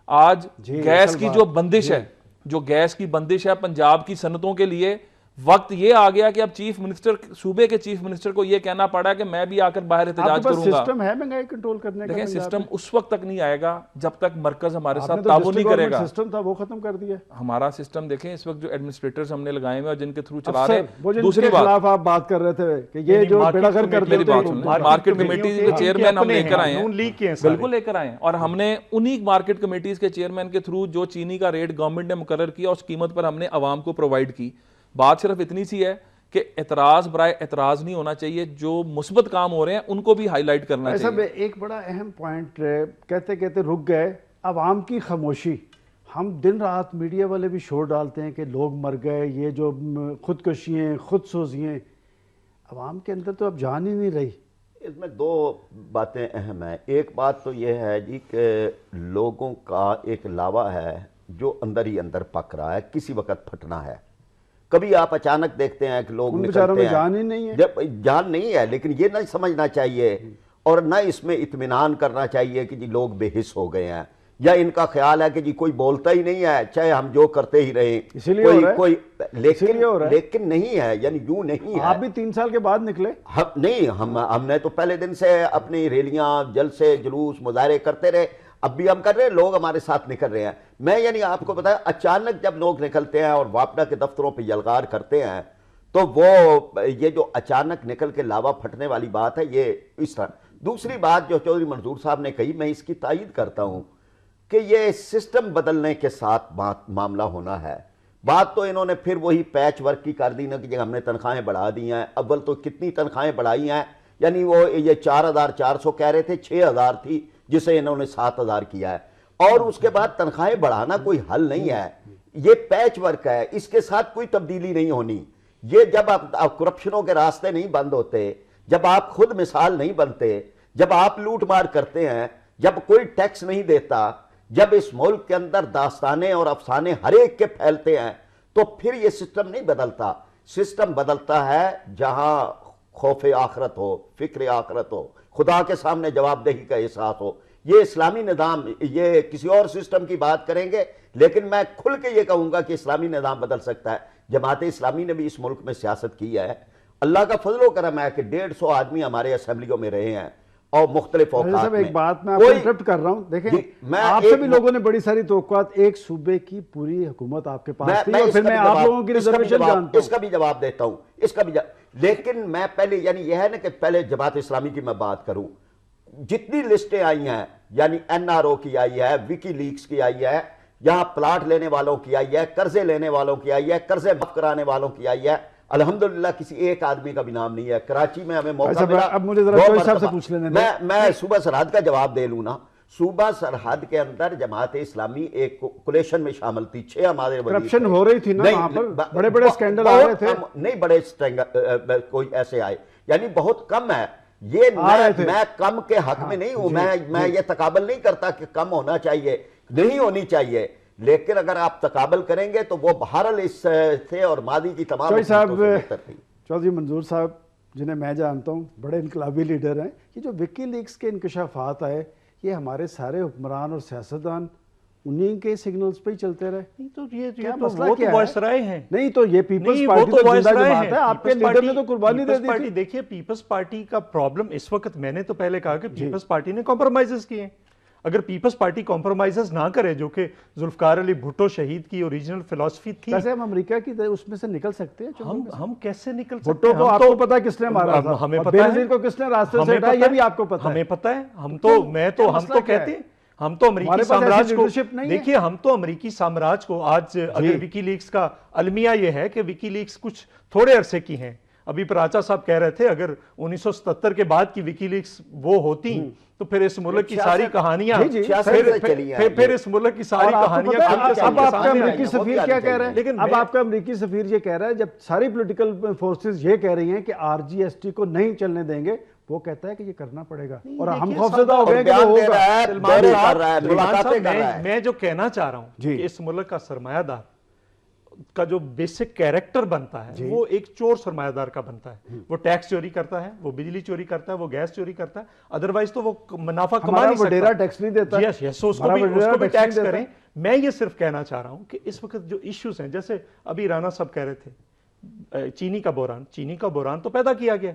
आज गैस की जो बंदिश है, जो गैस की बंदिश है पंजाब की सनतों के लिए, वक्त ये आ गया कि अब चीफ मिनिस्टर, सूबे के चीफ मिनिस्टर को ये कहना पड़ा कि मैं भी आकर बाहर एहतजाज करूंगा। सिस्टम है महंगाई कंट्रोल करने का। देखिए सिस्टम उस वक्त तक नहीं आएगा जब तक मरकज हमारे साथ तो ताबून नहीं करेगा। सिस्टम था वो खत्म कर दिया हमारा सिस्टम देखें इस वक्त जो एडमिनिस्ट्रेटर्स हमने लगाए हुए और जिनके थ्रू चला रहे हैं। दूसरी बात आप बात कर रहे थे कि ये जो बेड़ागर कर देते हैं, मार्केट कमेटी के चेयरमैन हम लेकर आए हैं, बिल्कुल लेकर आए हैं, और हमने उन्हीं मार्केट कमेटीज के चेयरमैन के थ्रू जो चीनी का रेट गवर्नमेंट ने मुकर्रर किया उस कीमत पर हमने अवाम को प्रोवाइड की। बात सिर्फ इतनी सी है कि एतराज बराए एतराज नहीं होना चाहिए, जो मुस्बत काम हो रहे हैं उनको भी हाईलाइट करना चाहिए। एक बड़ा अहम पॉइंट कहते कहते रुक गए, अवाम की खामोशी। हम दिन रात मीडिया वाले भी शोर डालते हैं कि लोग मर गए, ये जो खुदकुशियाँ खुदसोजियाँ, अवाम के अंदर तो अब जान ही नहीं रही। इसमें दो बातें अहम हैं। एक बात तो ये है जी कि लोगों का एक लावा है जो अंदर ही अंदर पक रहा है, किसी वक्त फटना है। कभी आप अचानक देखते हैं कि लोग निकलते हैं, जान ही नहीं है, जब जान नहीं है, लेकिन ये नहीं समझना चाहिए और न इसमें इत्मीनान करना चाहिए कि जी लोग बेहिस हो गए हैं, या इनका ख्याल है कि जी कोई बोलता ही नहीं है, चाहे हम जो करते ही रहे, कोई लेकिन नहीं है, यानी यूं नहीं है। आप भी 3 साल के बाद निकले। हम नहीं, हमने तो पहले दिन से अपनी रैलियां, जलसे, जुलूस, मुजाहरे करते रहे, अब भी हम कर रहे हैं, लोग हमारे साथ निकल रहे हैं। मैं यानी आपको बताया, अचानक जब लोग निकलते हैं और वापडा के दफ्तरों पे यलगार करते हैं, तो वो ये जो अचानक निकल के लावा फटने वाली बात है, ये इस तरह। दूसरी बात जो चौधरी मंजूर साहब ने कही, मैं इसकी तायीद करता हूं कि ये सिस्टम बदलने के साथ मामला होना है। बात तो इन्होंने फिर वही पैच वर्क की कर दी ना कि हमने तनख्वाहें बढ़ा दी हैं। अव्वल तो कितनी तनख्वाहें बढ़ाई हैं, यानी वो ये 4400 कह रहे थे, 6000 थी, जिसे इन्होंने 7000 किया है। और उसके बाद तनख्वाहें बढ़ाना कोई हल नहीं है, ये पैच वर्क है, इसके साथ कोई तब्दीली नहीं होनी। ये जब आप करप्शनों के रास्ते नहीं बंद होते, जब आप खुद मिसाल नहीं बनते, जब आप लूट मार करते हैं, जब कोई टैक्स नहीं देता, जब इस मुल्क के अंदर दास्ताने और अफसाने हर एक के फैलते हैं, तो फिर ये सिस्टम नहीं बदलता। सिस्टम बदलता है जहां खौफ आखरत हो, फिक्र आखरत हो, खुदा के सामने जवाबदेही का एहसास हो। ये इस्लामी निज़ाम, ये किसी और सिस्टम की बात करेंगे, लेकिन मैं खुल के ये कहूंगा कि इस्लामी निज़ाम बदल सकता है। जमात इस्लामी ने भी इस मुल्क में सियासत की है, अल्लाह का फजल करम है कि 150 आदमी हमारे असेंबलियों में रहे हैं और मुख्तलिफ औकात में। एक बात मैं आपको इंटरप्ट कर रहा हूं, देखें आपसे भी लोगों ने बड़ी सारी तौक़्क़ात, एक सूबे की पूरी हुकूमत आपके पास थी, और फिर मैं आप लोगों की रिजर्वेशन जानता हूं। इसका भी जवाब देता हूं, इसका भी लेकिन मैं पहले, यानी यह है ना कि पहले जमात इस्लामी की मैं बात करूं, जितनी लिस्टें आई हैं, यानी एनआरओ की आई है, विकी लीक्स की आई है, यहां प्लाट लेने वालों की आई है, कर्जे लेने वालों की आई है, कर्जे माफ कराने वालों की आई है, अल्हम्दुलिल्लाह किसी एक आदमी का भी नाम नहीं है। कराची में हमें मौका मिला, अब मुझे जरा चौधरी साहब से पूछ लेने दें। मैं सूबा सरहद का जवाब दे लूं ना। सूबा सरहद के अंदर जमात इस्लामी एक कोलेशन में शामिल थी, 6 हमारे करप्शन हो रही थी ना, वहां पर बड़े बड़े स्कैंडल आ रहे थे। नहीं बड़े कोई ऐसे आए, यानी बहुत कम है ये। मैं कम के हक में नहीं हूं, मैं ये तकाबल नहीं करता कि कम होना चाहिए, नहीं होनी चाहिए, लेकिन अगर आप तकाबल करेंगे तो वो बहरहाल इससे और मादी की तमाम चौधरी मंजूर साहब, जिन्हें मैं जानता हूँ, बड़े इनकलाबी लीडर हैं। ये जो विकी लीक्स के इंकशाफात आए, ये हमारे सारे हुक्मरान और सियासतदान उन्हीं के सिग्नल्स पे ही चलते रहे। नहीं तो ये मसला क्या है? नहीं तो ये पीपल्स पार्टी तो जिंदा जमात है, आपके लीडर ने तो कुर्बानी दे दी थी। देखिए पीपल्स पार्टी का प्रॉब्लम इस वक्त, मैंने तो पहले कहा कि पीपल्स पार्टी ने कॉम्प्रोमाइजेस किए। अगर पीपल्स पार्टी कॉम्प्रोमाइजेस ना करे, जो कि जुल्फकार अली भुट्टो शहीद की ओरिजिनल फिलॉसफी थी, कैसे हम अमेरिका की उसमें से निकल सकते हैं? हम कैसे निकल सकते हैं? भुट्टो को आपको पता है किसने मारा था, हमें पता है को किसने रास्ते से हटाया, ये भी आपको पता है। हमें पता है। हम तो कहते हैं, हम तो अमेरिकी साम्राज्य को, देखिए हम तो अमेरिकी साम्राज्य को, आज अगर विकीलीक्स का अलमिया यह है कि विकीलीक्स कुछ थोड़े अरसे की हैं। अभी पराचा साहब कह रहे थे अगर 1977 के बाद की विकीलीक्स वो होती तो फिर इस मुल्क की सारी कहानियां, फिर इस मुल्क की सारी कहानियां। अब आपका अमेरिकी सफीर क्या कह रहा है? लेकिन अब आपका अमेरिकी सफीर ये कह रहा है, जब सारी पॉलिटिकल फोर्सेस ये कह रही हैं कि आरजीएसटी को नहीं चलने देंगे, वो कहता है कि ये करना पड़ेगा, और हम खौफजदा हो गए कि वो होगा। मैं जो कहना चाह रहा हूं कि इस मुल्क का सरमायादार का जो बेसिक कैरेक्टर बनता है वो एक चोर सरमायादार का बनता है। वो टैक्स चोरी करता है, वो बिजली चोरी करता है, वो गैस चोरी करता है, अदरवाइज तो वो मुनाफा कमा नहीं सकता। टैक्स नहीं देता। यस यस, उसको भी टैक्स करें। मैं ये सिर्फ कहना चाह रहा हूं कि इस वक्त जो इश्यूज हैं, जैसे अभी राणा साहब कह रहे थे चीनी का बोरान तो पैदा किया गया।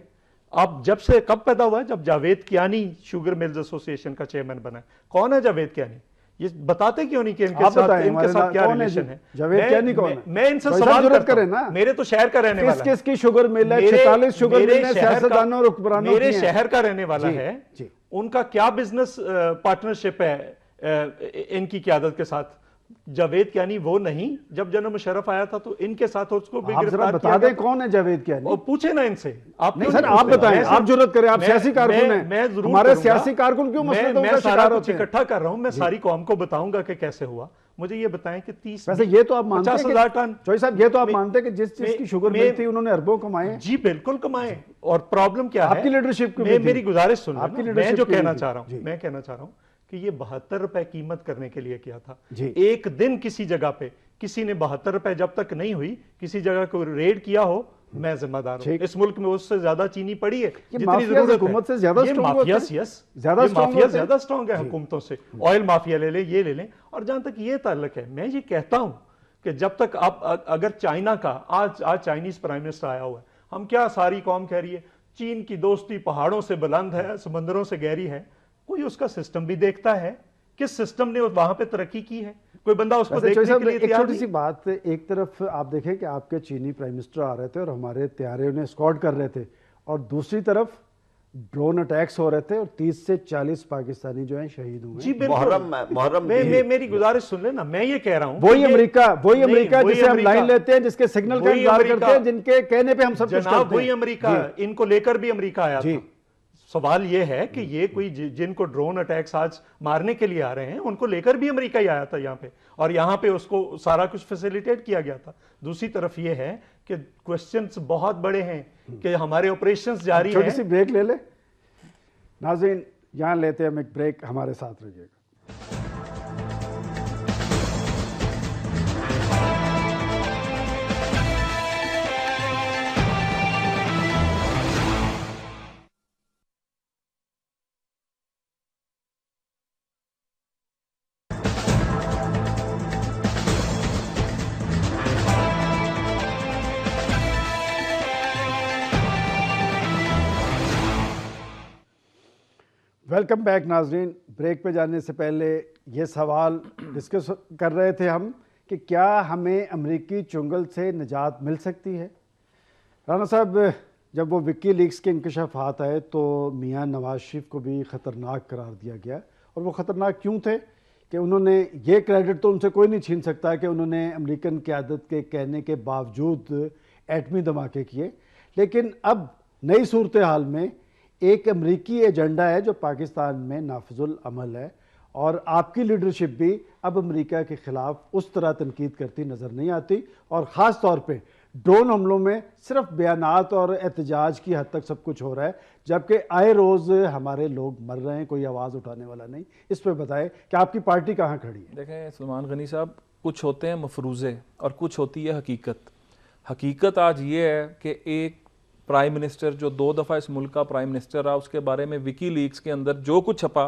अब जब से कब पैदा हुआ है? जब Javed Kiani sugar mills association का चेयरमैन बना है। कौन है जावेद कियानी? ये बताते क्यों नहीं कि इनके साथ क्या रिलेशन है? जावेद कियानी कौन है? मैं इनसे सवाल करता हूं ना, मेरे तो शहर का रहने वाला है। किसकी शुगर मिल है? 46 शुगर मिल है सियासतदानों और हुक्मरानों की। मेरे शहर का रहने वाला है। उनका क्या बिजनेस पार्टनरशिप है इनकी क़यादत के साथ? जावेद कियानी वो नहीं, जब जनरल मुशर्रफ आया था तो इनके साथ उसको भी गिरफ्तार बता दें कौन है जावेद कियानी? पूछे ना इनसे। आप नहीं सर, आप बताएं, आप जुर्रत करें, आप सियासी कारकुन हैं। मैं जरूर हमारे सियासी कारकुन क्यों मसलों का शिकार होते हैं? इकट्ठा कर रहा हूं, मैं सारी कौम को बताऊंगा कि कैसे हुआ। मुझे ये बताएं कि 30 वैसे ये तो आप मानते हैं 50,000 टन चौधरी साहब, ये तो आप मानते हैं कि जिस चीज की शुगर मिल थी उन्होंने अरबों कमाए? जी बिल्कुल कमाए। और प्रॉब्लम क्या है? आपकी लीडरशिप मेरी गुजारिश सुन, मैं जो कहना चाह रहा हूं, मैं कहना चाह रहा हूं कि ये 72 रुपए कीमत करने के लिए किया था। एक दिन किसी जगह पे किसी ने 72 रुपए जब तक नहीं हुई, किसी जगह को रेड किया हो, मैं जिम्मेदार हूं। इस मुल्क में उससे ज्यादा चीनी पड़ी है जितनी जरूरत है। हुकूमत से ज्यादा स्ट्रांग है। ज्यादा स्ट्रांग है हुकूमतों से। ऑयल माफिया ले ले, ये ले लें। और जहां तक ये ताल्लुक है, मैं ये कहता हूं कि जब तक आप अगर चाइना का आज चाइनीज प्राइम मिनिस्टर आया हुआ है, हम क्या सारी कौम कह रही है चीन की दोस्ती पहाड़ों से बुलंद है, समंदरों से गहरी है। कोई उसका सिस्टम भी देखता है, किस सिस्टम ने वहां पे तरक्की की है? कोई बंदा उसको देखने के लिए एक छोटी सी बात, एक तरफ आप देखें कि आपके चीनी प्राइम मिनिस्टर आ रहे थे और हमारे तैयारे उन्हें एस्कॉर्ट कर रहे थे, और दूसरी तरफ ड्रोन अटैक्स हो रहे थे और 30 से 40 पाकिस्तानी जो हैं शहीद हुए। जी मुहर्रम मेरी गुजारिश सुन लेना, मैं ये कह रहा हूं वही अमेरिका जिसे हम लाइन लेते हैं, जिसके सिग्नल का इंतजार करते हैं, जिनके कहने पे हम सब कुछ करते हैं। वही अमेरिका, इनको लेकर भी अमेरिका आया था। सवाल ये है कि ये कोई जिनको ड्रोन अटैक्स आज मारने के लिए आ रहे हैं, उनको लेकर भी अमेरिका ही आया था यहाँ पे, और यहाँ पे उसको सारा कुछ फैसिलिटेट किया गया था। दूसरी तरफ ये है कि क्वेश्चंस बहुत बड़े हैं कि हमारे ऑपरेशंस जारी हैं। छोटी सी ब्रेक ले ले नाज़रीन, यहाँ लेते हैं हम एक ब्रेक, हमारे साथ रहिएगा। वेलकम बैक नाजरीन। ब्रेक पे जाने से पहले ये सवाल डिस्कस कर रहे थे हम कि क्या हमें अमेरिकी चुंगल से निजात मिल सकती है। राणा साहब, जब वो विकी लीक्स के इंकशाफात आए तो मियां नवाज शरीफ को भी ख़तरनाक करार दिया गया, और वो ख़तरनाक क्यों थे कि उन्होंने ये क्रेडिट तो उनसे कोई नहीं छीन सकता कि उन्होंने अमेरिकन क़यादत के कहने के बावजूद एटमी धमाके किए। लेकिन अब नई सूरत हाल में एक अमरीकी एजेंडा है जो पाकिस्तान में नाफिजुल अमल है, और आपकी लीडरशिप भी अब अमेरिका के ख़िलाफ़ उस तरह तनकीद करती नज़र नहीं आती, और ख़ास तौर पे ड्रोन हमलों में सिर्फ बयानात और एहतजाज की हद तक सब कुछ हो रहा है, जबकि आए रोज़ हमारे लोग मर रहे हैं, कोई आवाज़ उठाने वाला नहीं। इस पर बताएं कि आपकी पार्टी कहाँ खड़ी है। देखें सलमान गनी साहब, कुछ होते हैं मफरूज़े और कुछ होती है हकीकत। हकीकत आज ये है कि एक प्राइम मिनिस्टर जो 2 दफ़ा इस मुल्क का प्राइम मिनिस्टर रहा, उसके बारे में विकी लीक्स के अंदर जो कुछ छपा,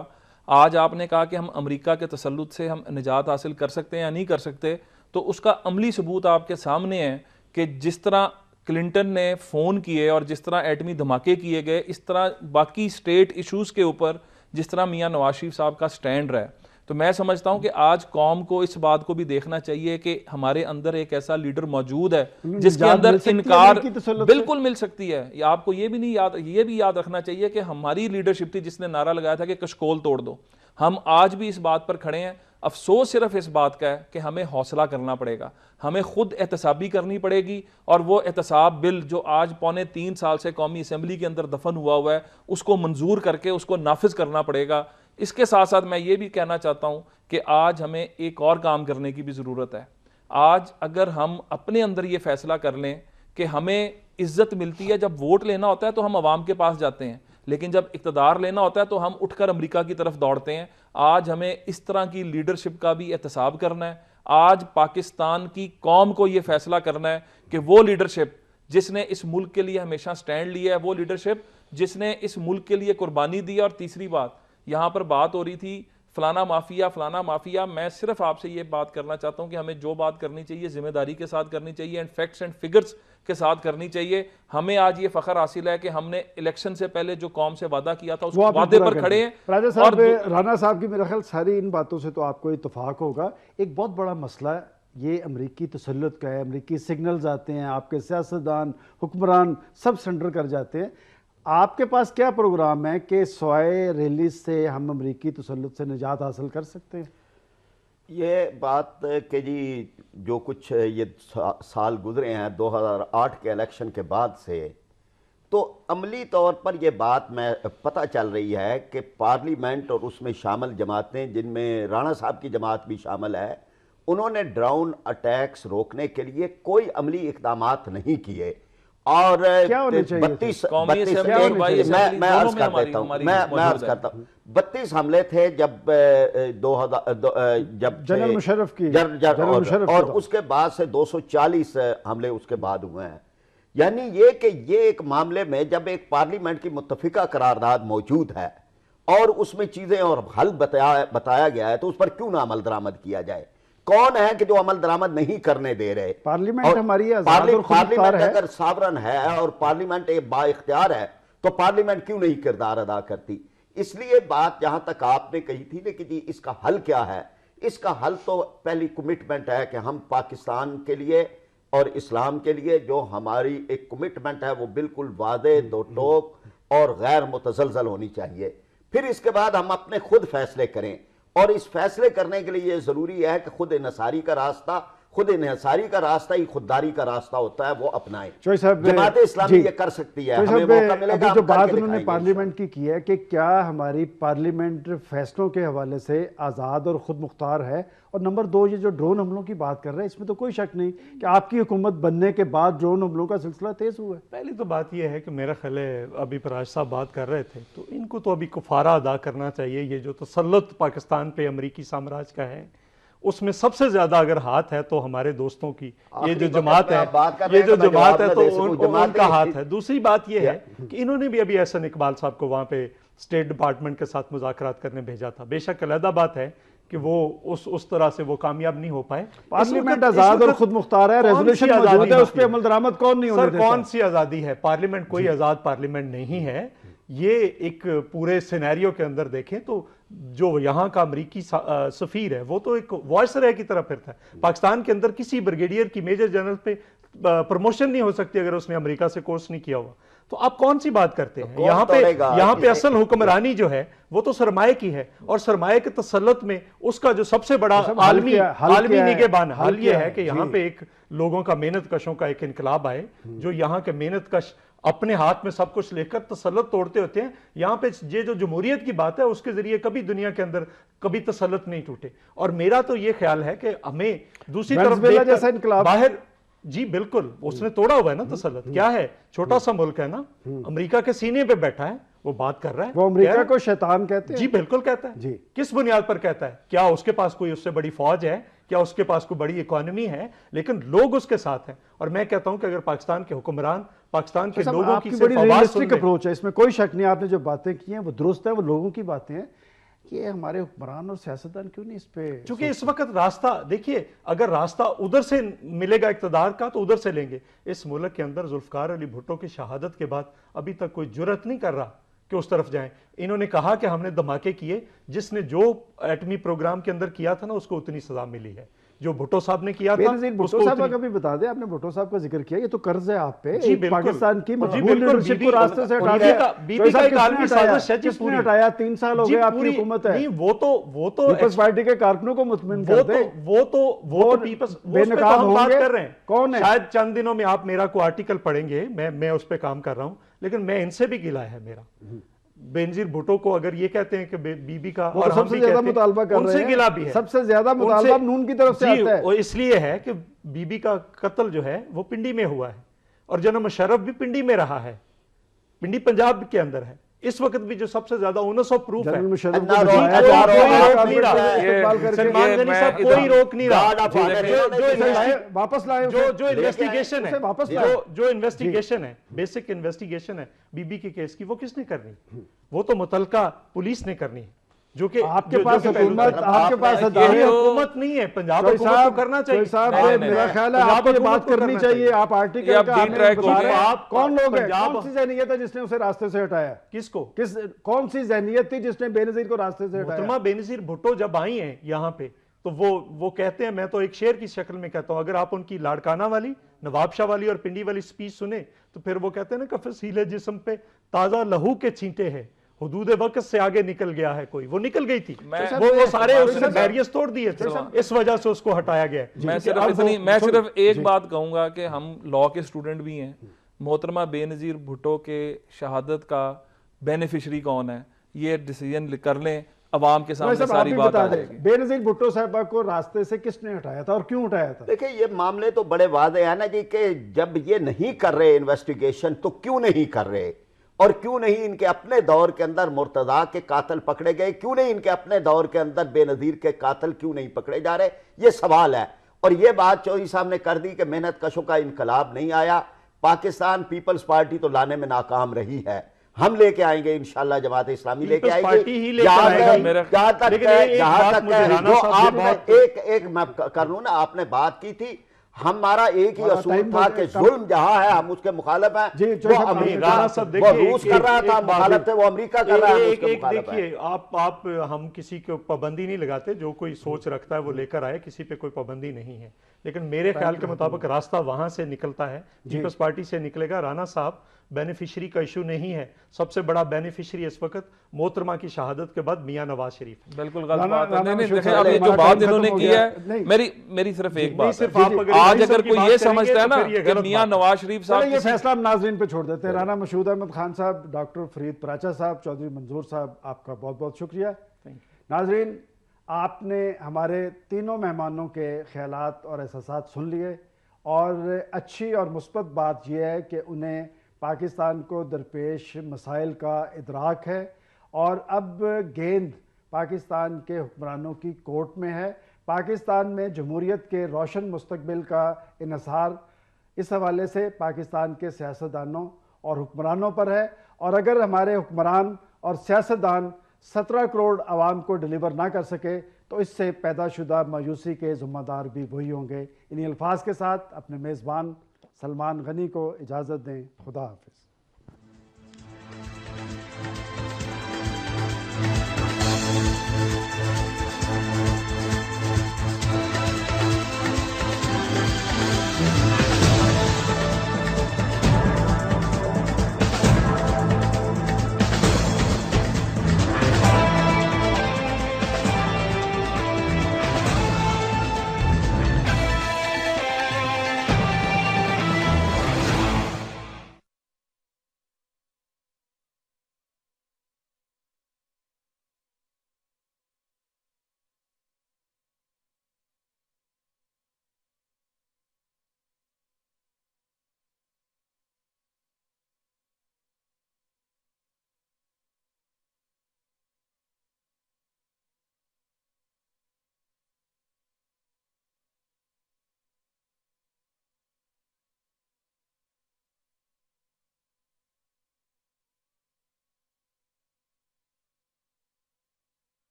आज आपने कहा कि हम अमेरिका के तसल्लुत से हम निजात हासिल कर सकते हैं या नहीं कर सकते, तो उसका अमली सबूत आपके सामने है कि जिस तरह क्लिंटन ने फ़ोन किए और जिस तरह एटमी धमाके किए गए, इस तरह बाकी स्टेट इशूज़ के ऊपर जिस तरह मियां नवाज शरीफ साहब का स्टैंड रहा है। तो मैं समझता हूं कि आज कौम को इस बात को भी देखना चाहिए कि हमारे अंदर एक ऐसा लीडर मौजूद है जिसके अंदर इनकार बिल्कुल मिल सकती है। या आपको ये भी याद रखना चाहिए कि हमारी लीडरशिप थी जिसने नारा लगाया था कि कशकोल तोड़ दो। हम आज भी इस बात पर खड़े हैं। अफसोस सिर्फ इस बात का है कि हमें हौसला करना पड़ेगा, हमें खुद एहतसाबी करनी पड़ेगी, और वो एहतसाब बिल जो आज 3.25 साल से कौमी असम्बली के अंदर दफन हुआ है, उसको मंजूर करके उसको नाफिज करना पड़ेगा। इसके साथ साथ मैं ये भी कहना चाहता हूँ कि आज हमें एक और काम करने की भी ज़रूरत है। आज अगर हम अपने अंदर ये फैसला कर लें कि हमें इज्जत मिलती है, जब वोट लेना होता है तो हम अवाम के पास जाते हैं, लेकिन जब इक़्तिदार लेना होता है तो हम उठकर अमेरिका की तरफ दौड़ते हैं। आज हमें इस तरह की लीडरशिप का भी एहतसाब करना है। आज पाकिस्तान की कौम को यह फैसला करना है कि वो लीडरशिप जिसने इस मुल्क के लिए हमेशा स्टैंड लिया है, वो लीडरशिप जिसने इस मुल्क के लिए कुर्बानी दी। और तीसरी बात, यहां पर बात हो रही थी फलाना माफिया, मैं सिर्फ आपसे ये बात करना चाहता हूं कि हमें जो बात करनी चाहिए जिम्मेदारी के साथ करनी चाहिए एंड फैक्ट्स एंड फिगर्स के साथ करनी चाहिए। हमें आज ये फख्र हासिल है कि हमने इलेक्शन से पहले जो कौम से वादा किया था उस वादे पर खड़े हैं। राजा साहब, राना साहब की मेरा ख्याल सारी इन बातों से तो आपको इत्तेफाक होगा। एक बहुत बड़ा मसला ये अमरीकी तसल्लुत का है, अमरीकी सिग्नल्स आते हैं, आपके सियासतदान हुक्मरान सब सेंटर कर जाते हैं। आपके पास क्या प्रोग्राम है कि सवाए रिलीज से हम अमरीकी तसल्लुत से निजात हासिल कर सकते हैं? ये बात कि जी जो कुछ ये साल गुजरे हैं 2008 के इलेक्शन के बाद से, तो अमली तौर पर यह बात मैं पता चल रही है कि पार्लियामेंट और उसमें शामिल जमातें, जिनमें राणा साहब की जमात भी शामिल है, उन्होंने ड्रोन अटैक्स रोकने के लिए कोई अमली इकदामात नहीं किए। और 32 हमले थे जब जनरल मुशर्रफ की और उसके बाद से 240 हमले उसके बाद हुए हैं। यानी ये कि ये एक मामले में जब एक पार्लियामेंट की मुत्तफिका करारदाद मौजूद है और उसमें चीजें और हल बताया गया है, तो उस पर क्यों ना अमल दरामद किया जाए? कौन है कि जो अमल दरामद नहीं करने दे रहे? पार्लियामेंट हमारी पार्लियामेंट अगर सावरन है और पार्लियामेंट एक बाइख्तियार है, तो पार्लियामेंट क्यों नहीं किरदार अदा करती? इसलिए बात जहां तक आपने कही थी ना कि जी इसका हल क्या है, इसका हल तो पहली कमिटमेंट है कि हम पाकिस्तान के लिए और इस्लाम के लिए जो हमारी एक कमिटमेंट है वो बिल्कुल वादे, दो टोक और गैर मुतज़लज़ल होनी चाहिए। फिर इसके बाद हम अपने खुद फैसले करें, और इस फैसले करने के लिए ये जरूरी है कि खुद इन्हिसारी का रास्ता ही खुददारी का रास्ता होता है, वो अपनाएं। जमात इस्लामी ये कर सकती है, हमें मौका मिलेगा। जो बात उन्होंने पार्लियामेंट की है कि क्या हमारी पार्लियामेंट फैसलों के हवाले से आज़ाद और खुद मुख्तार है, और नंबर 2 ये जो ड्रोन हमलों की बात कर रहे हैं, इसमें तो कोई शक नहीं कि आपकी हुकूमत बनने के बाद ड्रोन हमलों का सिलसिला तेज हुआ है। पहली तो बात यह है कि मेरा ख्याल है, अभी पराज साहब बात कर रहे थे, तो इनको तो अभी कुफारा अदा करना चाहिए। ये जो तसल्लुत पाकिस्तान पे अमरीकी साम्राज्य का है, उसमें सबसे ज्यादा अगर हाथ है तो हमारे दोस्तों की ये जो जमात है, तो उनका हाथ है। दूसरी बात यह है कि इन्होंने भी अभी एहसन इकबाल साहब को वहां पे स्टेट डिपार्टमेंट के साथ मुज़ाकरात करने भेजा था। बेशक अलहदा बात है कि वो उस तरह से वो कामयाब नहीं हो पाए। पार्लियामेंट आजाद और खुद मुख्तार है, रेजोल्यूशन मौजूद है, उस पे अमल दरामद कौन नहीं होने देता? कौन सी आजादी है? पार्लियामेंट कोई आजाद पार्लियामेंट नहीं है। ये एक पूरे सिनेरियो के अंदर देखें तो जो यहाँ का अमरीकी सफीर है वो तो एक वॉयसरह की तरह फिरता है। पाकिस्तान के अंदर किसी ब्रिगेडियर की मेजर जनरल पे प्रमोशन नहीं हो सकती अगर उसने अमेरिका से कोर्स नहीं किया हुआ। तो आप कौन सी बात करते हैं? यहाँ पे असल हुक्मरानी जो है वो तो सरमाए की है, और सरमाए के तसल्लुत में उसका जो सबसे बड़ा आलमी निगहबान हाल ये है कि यहाँ पे एक लोगों का, मेहनत कशों का एक इनकलाब आए, जो यहाँ के मेहनत कश अपने हाथ में सब कुछ लेकर तसल्लुत तोड़ते होते हैं। यहाँ पे ये जो जमहूरियत की बात है, उसके जरिए कभी दुनिया के अंदर कभी तसल्लुत नहीं टूटे। और मेरा तो ये ख्याल है कि हमें दूसरी तरफ बाहर, जी बिल्कुल, उसने तोड़ा हुआ है ना तसल्लुत। क्या है, छोटा सा मुल्क है ना, अमेरिका के सीने पे बैठा है, वो बात कर रहा है। वो अमेरिका को शैतान कहते हैं? जी बिल्कुल कहता है। जी किस बुनियाद पर कहता है? क्या उसके पास कोई उससे बड़ी फौज है? क्या उसके पास कोई बड़ी इकोनॉमी है? लेकिन लोग उसके साथ हैं। और मैं कहता हूं कि अगर पाकिस्तान के हुक्मरान पाकिस्तान के लोगों की बड़ी रियलिस्टिक अप्रोच है, इसमें कोई शक नहीं। आपने जो बातें की हैं वो दुरुस्त है, वो लोगों की बातें हैं। ये हमारे हुक्मरान और सियासतदान क्यों नहीं इस पे? क्योंकि इस वक्त रास्ता देखिए, अगर रास्ता उधर से मिलेगा इक़्तिदार का तो उधर से लेंगे। इस मुल्क के अंदर जुल्फ़िकार अली भुट्टो की शहादत के बाद अभी तक कोई जुर्रत नहीं कर रहा कि उस तरफ जाएं। इन्होंने कहा कि हमने धमाके किए, जिसने जो एटमी प्रोग्राम के अंदर किया था ना, उसको उतनी सजा मिली है जो भुट्टो साहब ने किया था। भुट्टो साहब का भी बता दें, आपने भुट्टो साहब का जिक्र किया, ये तो कर्ज है आप पे। पाकिस्तान की लीडरशिप को रास्ते से हटा दिया। बीबी का एक आलमी साजिश है जिसने हटाया। 3 साल हो गए आपकी हुकूमत है। नहीं, वो तो पीपल्स पार्टी के कारकुनों को मुतमिन कर दे। वो तो पीपल्स बेनकाब होंगे कर रहे हैं। कौन है? शायद चंद दिनों में आप मेरा को आर्टिकल पढ़ेंगे, मैं उस पर काम कर रहा हूं, लेकिन मैं इनसे भी गिला है मेरा। बेनजीर भुट्टो को अगर ये कहते हैं कि बीबी का, और सबसे ज्यादा मुतालबा कर रहे हैं, उनसे गिला भी है। सबसे ज्यादा मुतालबा नून की तरफ से आता है। वो इसलिए है कि बीबी का कत्ल जो है वो पिंडी में हुआ है, और जनरल मुशर्रफ भी पिंडी में रहा है, पिंडी पंजाब के अंदर है। इस वक्त भी जो सबसे ज्यादा 1900 प्रूफ है, सलमान गनी साहब कोई रोक नहीं रहा। वापस लाए जो इन्वेस्टिगेशन है, जो इन्वेस्टिगेशन है, बेसिक इन्वेस्टिगेशन है बीबी के केस की, वो किसने करनी? वो तो मुतलका पुलिस ने करनी है, जो कि आपके पास हुकूमत, आपके पास हुकूमत नहीं है। पंजाब हुकूमत को करना चाहिए। मेरा ख्याल है आपको ये बात करनी चाहिए। आप आर्टिकल का आप कौन लोग हैं, कौन सी ज़हनियत है जिसने उसे रास्ते से हटाया? किसको? कौन सी ज़हनियत थी जिसने बेनज़ीर को रास्ते से हटाया? मोहतरमा बेनज़ीर भुट्टो जब आई हैं यहाँ पे, तो वो कहते हैं, मैं तो एक शेर की शक्ल में कहता हूं, अगर आप उनकी लाड़काना वाली, नवाब शाह वाली और पिंडी वाली स्पीच सुने तो फिर वो कहते हैं ना, कफस हीले जिस्म पे ताजा लहू के छींटे हैं, हुदूद वक्त से आगे निकल गया है कोई। वो निकल गई थी, वो सारे उसने बैरियर्स तोड़ दिए थे, इस वजह से उसको हटाया गया। मैं सिर्फ एक बात कहूंगा कि हम लॉ के स्टूडेंट भी हैं। मोहतरमा बेनज़ीर भुट्टो के शहादत का बेनिफिशरी कौन है, ये डिसीजन कर लें, अवाम के सामने सारी बात आ जाएगी। बेनज़ीर भुट्टो साहबा को रास्ते से किसने हटाया था और क्यों हटाया था? देखिए, ये मामले तो बड़े वादे हैं ना जी, कि जब ये नहीं कर रहे इन्वेस्टिगेशन तो क्यों नहीं कर रहे, और क्यों नहीं इनके अपने दौर के अंदर मुर्तजा के कातिल पकड़े गए, क्यों नहीं इनके अपने दौर के अंदर बेनज़ीर के कातिल क्यों नहीं पकड़े जा रहे, ये सवाल है। और ये बात चौधरी साहब ने कर दी कि मेहनत कशों का इनकलाब नहीं आया, पाकिस्तान पीपल्स पार्टी तो लाने में नाकाम रही है। हम लेके आएंगे इंशाल्लाह, जमात इस्लामी लेके आएगी। जहां तक एक मैं कर लूं ना, आपने बात की थी, हमारा एक ही असूल था कि जुल्म जहां है हम उसके मुखालिफ हैं। वो रूस कर रहा था मुखालिफ थे, वो अमेरिका कर रहा है। देखिए, आप हम किसी को पाबंदी नहीं लगाते, जो कोई सोच रखता है वो लेकर आए, किसी पे कोई पाबंदी नहीं है। लेकिन मेरे ख्याल के मुताबिक रास्ता वहां से निकलता है, पीपल्स पार्टी से निकलेगा। राना साहब बेनिफिशरी का इशू नहीं है, सबसे बड़ा बेनिफिशरी इस वक्त मोहतरमा की शहादत के बाद मियां नवाज शरीफ। बिल्कुल गलत बात है। नहीं, अब ये जो बात इन्होंने की है, मेरी सिर्फ एक बात है, आज अगर कोई ये समझता है ना कि मियां नवाज शरीफ साहब, ये फैसला हम नाज़रीन पे छोड़ देते हैं। राना मशहूद अहमद खान साहब, डॉक्टर फरीद पराचा साहब, चौधरी मंजूर साहब, आपका बहुत बहुत शुक्रिया। नाज़रीन, आपने हमारे तीनों मेहमानों के ख्यालात और एहसासात सुन लिए, और अच्छी और मुस्बत बात यह है कि उन्हें पाकिस्तान को दरपेश मसाइल का इदराक है, और अब गेंद पाकिस्तान के हुक्मरानों की कोर्ट में है। पाकिस्तान में जमहूरियत के रोशन मुस्तकबिल का इन्हिसार इस हवाले से पाकिस्तान के सियासतदानों और हुक्मरानों पर है, और अगर हमारे हुक्मरान और सियासतदान 17 करोड़ आवाम को डिलीवर ना कर सके तो इससे पैदाशुदा मायूसी के ज़िम्मेदार भी वही होंगे। इन्हीं अल्फाज के साथ अपने मेज़बान सलमान गनी को इजाज़त दें। खुदा हाफिज़।